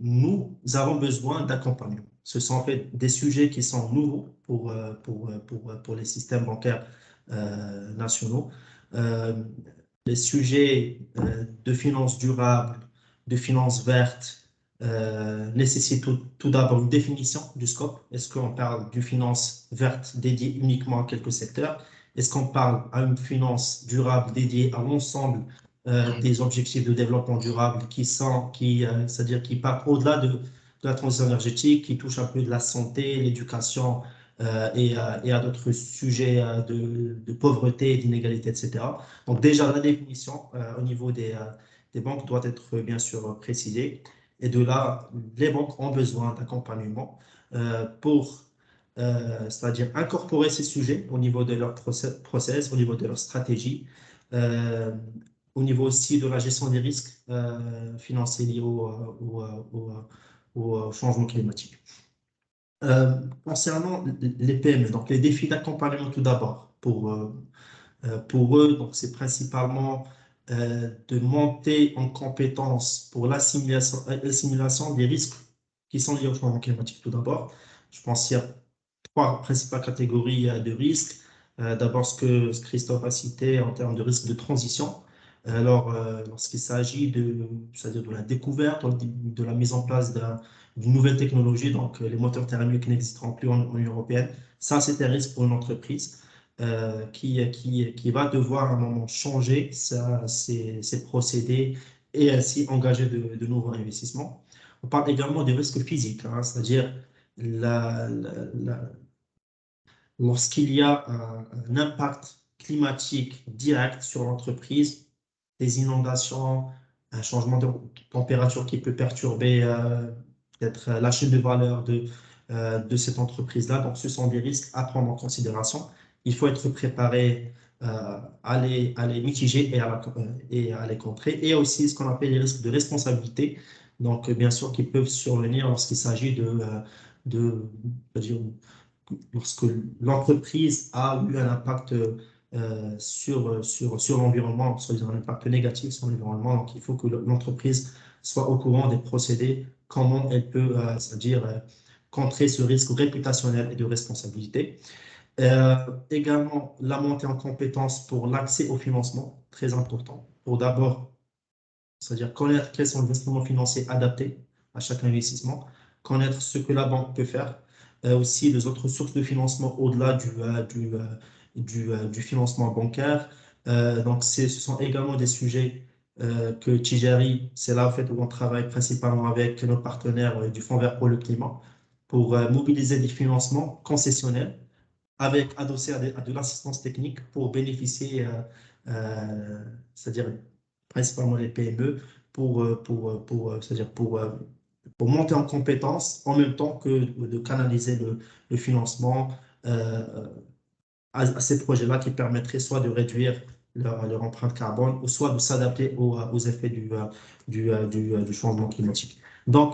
nous avons besoin d'accompagnement. Ce sont en fait des sujets qui sont nouveaux pour les systèmes bancaires nationaux. Les sujets de finances durables, de finances vertes, nécessitent tout d'abord une définition du scope. Est-ce qu'on parle d'une finance verte dédiée uniquement à quelques secteurs? Est-ce qu'on parle à une finance durable dédiée à l'ensemble des objectifs de développement durable c'est-à-dire qui partent au-delà de la transition énergétique, qui touchent un peu de la santé, l'éducation et à d'autres sujets de pauvreté, d'inégalité, etc. Donc déjà, la définition au niveau des banques doit être bien sûr précisée. Et de là, les banques ont besoin d'accompagnement pour c'est-à-dire incorporer ces sujets au niveau de leur process, au niveau de leur stratégie, au niveau aussi de la gestion des risques financiers liés au changement climatique. Concernant les PME, donc les défis d'accompagnement tout d'abord, pour eux, donc c'est principalement de monter en compétence pour l'assimilation des risques qui sont liés au changement climatique tout d'abord. Je pense qu'il y a 3 principales catégories de risques. D'abord, ce que Christophe a cité en termes de risque de transition. Alors, lorsqu'il s'agit c'est-à-dire de la découverte, de la mise en place d'une nouvelle technologie, donc les moteurs thermiques n'existeront plus en Union européenne, ça, c'est un risque pour une entreprise qui va devoir à un moment changer ses procédés et ainsi engager de nouveaux investissements. On parle également des risques physiques, hein, c'est-à-dire lorsqu'il y a un impact climatique direct sur l'entreprise, des inondations, un changement de température qui peut perturber peut-être la chaîne de valeur de cette entreprise-là. Donc, ce sont des risques à prendre en considération. Il faut être préparé à les mitiger et à les contrer. Et aussi ce qu'on appelle les risques de responsabilité, donc bien sûr qui peuvent survenir lorsqu'il s'agit lorsque l'entreprise a eu un impact sur l'environnement, soit un impact négatif sur l'environnement. Donc il faut que l'entreprise soit au courant des procédés, comment elle peut, c'est-à-dire contrer ce risque réputationnel et de responsabilité. Également, la montée en compétences pour l'accès au financement, très important. Pour d'abord, c'est-à-dire connaître quels sont les instruments financiers adaptés à chaque investissement, connaître ce que la banque peut faire, aussi les autres sources de financement au-delà du financement bancaire. Donc, ce sont également des sujets que Tijari, c'est là en fait où on travaille principalement avec nos partenaires du Fonds vert pour le climat pour mobiliser des financements concessionnels avec adossé à de l'assistance technique pour bénéficier, c'est-à-dire principalement les PME, c'est-à-dire pour monter en compétence en même temps que de canaliser le financement à ces projets-là qui permettraient soit de réduire leur empreinte carbone ou soit de s'adapter aux effets du changement climatique. Donc,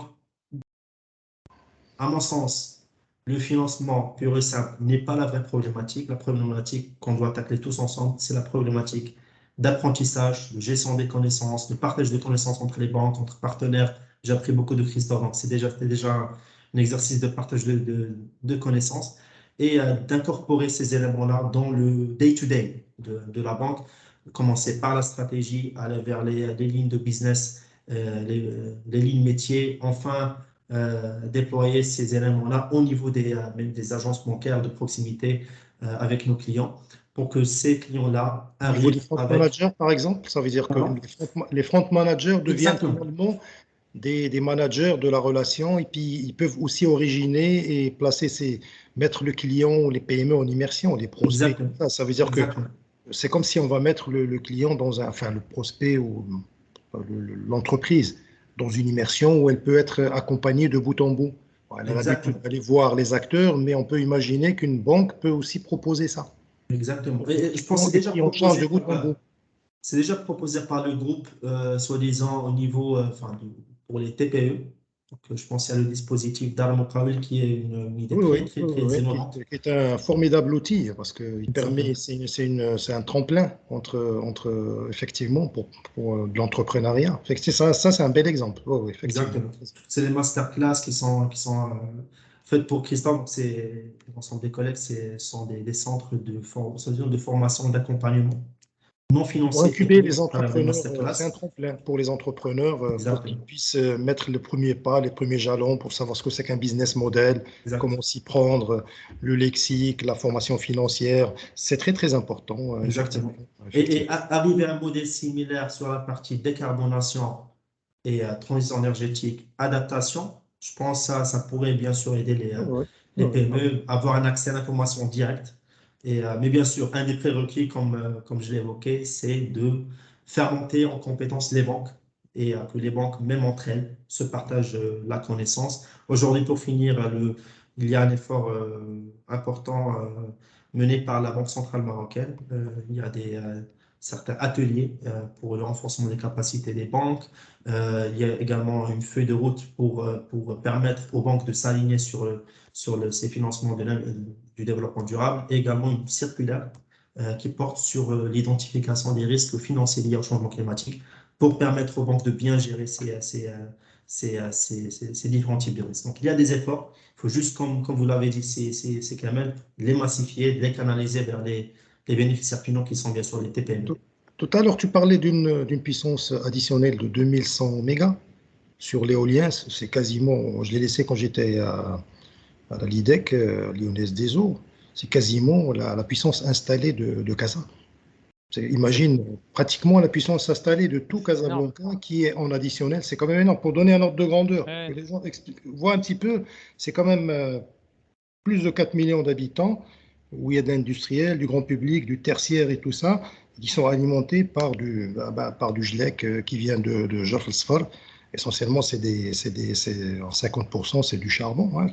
à mon sens, le financement pur et simple n'est pas la vraie problématique. La problématique qu'on doit tacler tous ensemble, c'est la problématique d'apprentissage, de gestion des connaissances, de partage de connaissances entre les banques, entre partenaires. J'ai appris beaucoup de Christophe, donc c'est déjà un exercice de partage de connaissances et d'incorporer ces éléments-là dans le day-to-day de la banque, commencer par la stratégie, aller vers les lignes de business, les lignes métiers, enfin déployer ces éléments-là au niveau même des agences bancaires de proximité avec nos clients pour que ces clients-là Au niveau des arrivent front avec... managers, par exemple, ça veut dire que Pardon. les front managers deviennent Exactement. finalement des managers de la relation et puis ils peuvent aussi originer et mettre le client ou les PME en immersion, les prospects. Exactement. Ça veut dire que Exactement. c'est comme si on va mettre le client enfin le prospect ou l'entreprise dans une immersion où elle peut être accompagnée de bout en bout. Elle a l'habitude Exactement. d'aller voir les acteurs, mais on peut imaginer qu'une banque peut aussi proposer ça. Exactement. Les Et je pense que clients, les clients en charge de bout en bout. c'est déjà proposé par le groupe, soi-disant au niveau, pour les TPE. Donc, je pense qu'il y a le dispositif d'Armo Powell qui est une idée Oui, très, oui, très, oui, très oui, innovante. qui est un formidable outil parce qu'il permet, Exactement. c'est un tremplin entre effectivement, pour de l'entrepreneuriat. Ça, c'est un bel exemple. Oui, oui, effectivement. Exactement. C'est les masterclass qui sont faites pour Christophe. C'est l'ensemble des collègues, ce sont des centres de formation, d'accompagnement non Pour financiers incuber techniques les à travers des entrepreneurs, c'est un masterclass. tremplin pour les entrepreneurs pour qu'ils Exactement. puissent mettre le premier pas, les premiers jalons pour savoir ce que c'est qu'un business model, Exactement. comment s'y prendre, le lexique, la formation financière. C'est très, très important, effectivement. Exactement. Et arriver à un modèle similaire sur la partie décarbonation et transition énergétique, adaptation, je pense que ça pourrait bien sûr aider Ouais, les ouais, ouais. PME à avoir un accès à l'information directe. Mais bien sûr, un des prérequis, comme je l'ai évoqué, c'est de faire monter en compétence les banques et que les banques, même entre elles, se partagent la connaissance. Aujourd'hui, pour finir, il y a un effort important mené par la Banque centrale marocaine. Il y a certains ateliers pour le renforcement des capacités des banques. Il y a également une feuille de route pour permettre aux banques de s'aligner sur ces financements du développement durable et également une circulaire qui porte sur l'identification des risques financiers liés au changement climatique pour permettre aux banques de bien gérer ces différents types de risques. Donc, il y a des efforts. Il faut juste, comme vous l'avez dit, c'est quand même les massifier, les canaliser vers les bénéficiaires finaux qui sont bien sûr les TPME. Tout, tout à l'heure, tu parlais d'une puissance additionnelle de 2100 mégas sur l'éolien. C'est quasiment, je l'ai laissé quand j'étais à la LIDEC, lyonnaise des eaux. C'est quasiment la puissance installée de Casa. Imagine pratiquement la puissance installée de tout Casablanca qui est en additionnel. C'est quand même énorme. Pour donner un ordre de grandeur, que les gens voient un petit peu, c'est quand même plus de 4 millions d'habitants où il y a de l'industriel, du grand public, du tertiaire et tout ça, qui sont alimentés par par du GLEC qui vient de Jafr el-Sfar. Essentiellement, en 50%, c'est du charbon hein,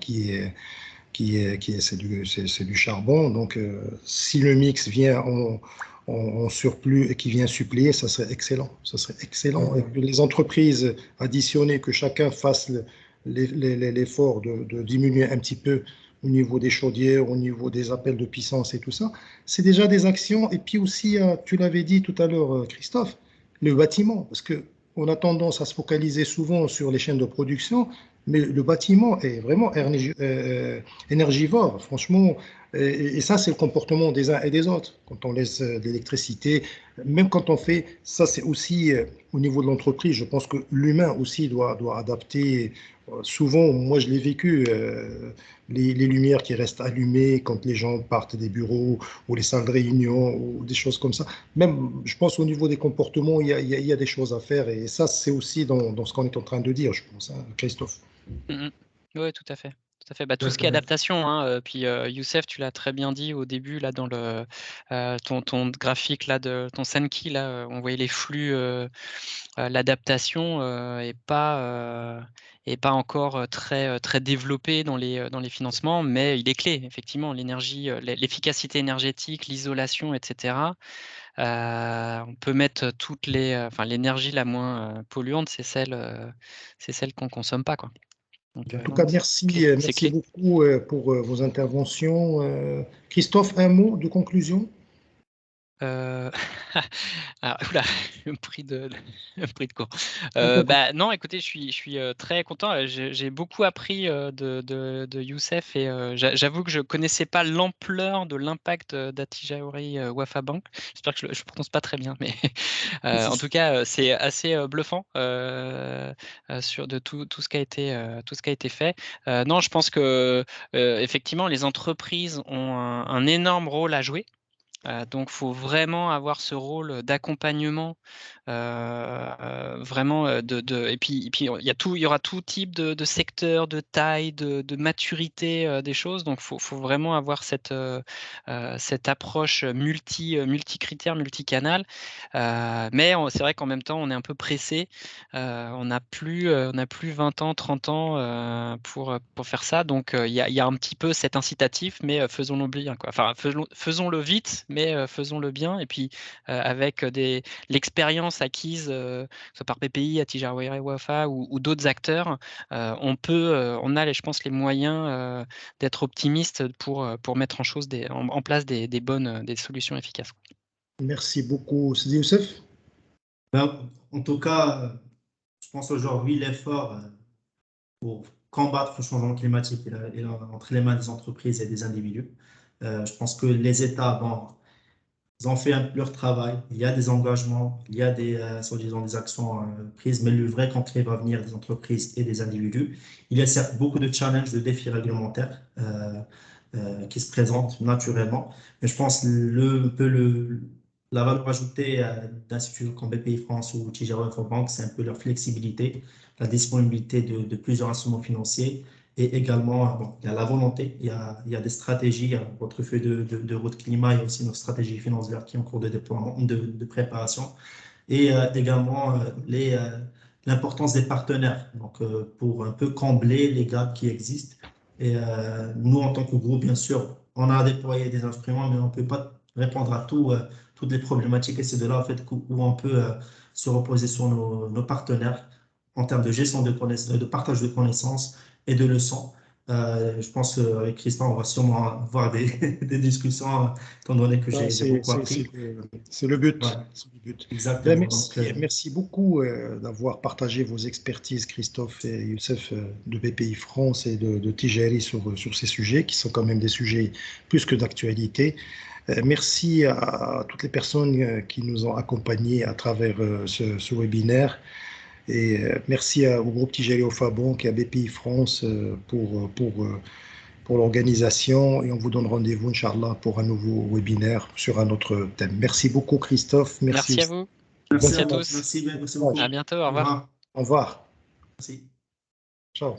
c'est du charbon. Donc, si le mix vient en surplus et qui vient suppléer, ça serait excellent. Ça serait excellent. Et que les entreprises additionnées, que chacun fasse l'effort de diminuer un petit peu au niveau des chaudières, au niveau des appels de puissance et tout ça. C'est déjà des actions. Et puis aussi, tu l'avais dit tout à l'heure, Christophe, le bâtiment, parce que on a tendance à se focaliser souvent sur les chaînes de production, mais le bâtiment est vraiment énergivore, franchement. Et ça, c'est le comportement des uns et des autres. Quand on laisse de l'électricité, même quand on fait, ça c'est aussi au niveau de l'entreprise, je pense que l'humain aussi doit adapter. Souvent, moi je l'ai vécu, les lumières qui restent allumées quand les gens partent des bureaux ou les salles de réunion ou des choses comme ça. Même, je pense au niveau des comportements, il y a des choses à faire et ça, c'est aussi dans ce qu'on est en train de dire, je pense, hein, Christophe. Oui, tout à fait. Tout à fait. Bah, tout ce qui est adaptation, hein, puis Youssef, tu l'as très bien dit au début, là, dans ton graphique, là, de ton Sankey, là, on voyait les flux, l'adaptation est pas encore très développée dans les financements, mais il est clé, effectivement, l'énergie, l'efficacité énergétique, l'isolation, etc. On peut mettre enfin, l'énergie la moins polluante, c'est celle qu'on consomme pas, quoi. Donc, En tout non, cas, c'est merci clé. beaucoup pour vos interventions. Christophe, un mot de conclusion? Alors, oula, le prix de cours. D'accord. Bah, non, écoutez, je suis très content. J'ai beaucoup appris de Youssef et j'avoue que je connaissais pas l'ampleur de l'impact d'Attijari Wafa Bank. J'espère que je prononce pas très bien, mais en tout cas, c'est assez bluffant sur de tout ce qui a été fait. Non, je pense que effectivement, les entreprises ont un énorme rôle à jouer. Donc, faut vraiment avoir ce rôle d'accompagnement, vraiment, et puis il y aura tout type de secteur, de taille, de maturité, des choses. Donc, faut vraiment avoir cette approche multicritères, multicanal. Mais c'est vrai qu'en même temps, on est un peu pressé. On n'a plus 20 ans, 30 ans pour faire ça. Donc, il y a un petit peu cet incitatif, mais faisons-le bien, quoi. Enfin, faisons-le vite, mais faisons-le bien. Et puis, avec l'expérience acquise, que ce soit par BPI, Attijari Wafa ou d'autres acteurs, on a, je pense, les moyens d'être optimiste pour mettre en place des bonnes des solutions efficaces. Merci beaucoup, Sidi Youssef. En tout cas, je pense aujourd'hui l'effort pour combattre le changement climatique est entre les mains des entreprises et des individus. Je pense que les États, bon, ils ont fait leur travail, il y a des engagements, il y a soi-disant des actions prises, mais le vrai concret va venir des entreprises et des individus. Il y a certes beaucoup de challenges, de défis réglementaires qui se présentent naturellement, mais je pense la valeur ajoutée d'institutions comme BPI France ou Tijara Infobank, c'est un peu leur flexibilité, la disponibilité de plusieurs instruments financiers. Et également, bon, il y a la volonté, il y a des stratégies, il y a votre feuille de route climat, il y a aussi notre stratégie finance verte qui est en cours de déploiement, de préparation. Et également l'importance des partenaires, donc pour un peu combler les gaps qui existent. Et nous, en tant que groupe, bien sûr, on a déployé des instruments, mais on ne peut pas répondre à toutes les problématiques. Et c'est de là, en fait, où on peut se reposer sur nos partenaires en termes de gestion de partage de connaissances et de leçons. Je pense qu'avec Christian, on va sûrement avoir des discussions, étant donné que Ah, j'ai beaucoup appris. c'est le but. Ouais, C'est le but. Ben, exactement. Donc, merci beaucoup d'avoir partagé vos expertises, Christophe et Youssef, de BPI France et de Tijari sur ces sujets, qui sont quand même des sujets plus que d'actualité. Merci à toutes les personnes qui nous ont accompagnés à travers ce webinaire. Et merci au groupe Tijari Wafa Bank et à BPI France pour l'organisation et on vous donne rendez-vous, Inch'Allah, pour un nouveau webinaire sur un autre thème. Merci beaucoup, Christophe. Merci Merci à aussi. vous. Bon Merci à courage. tous. merci beaucoup. À bientôt. Au Au revoir. revoir. Au revoir. Merci. Ciao.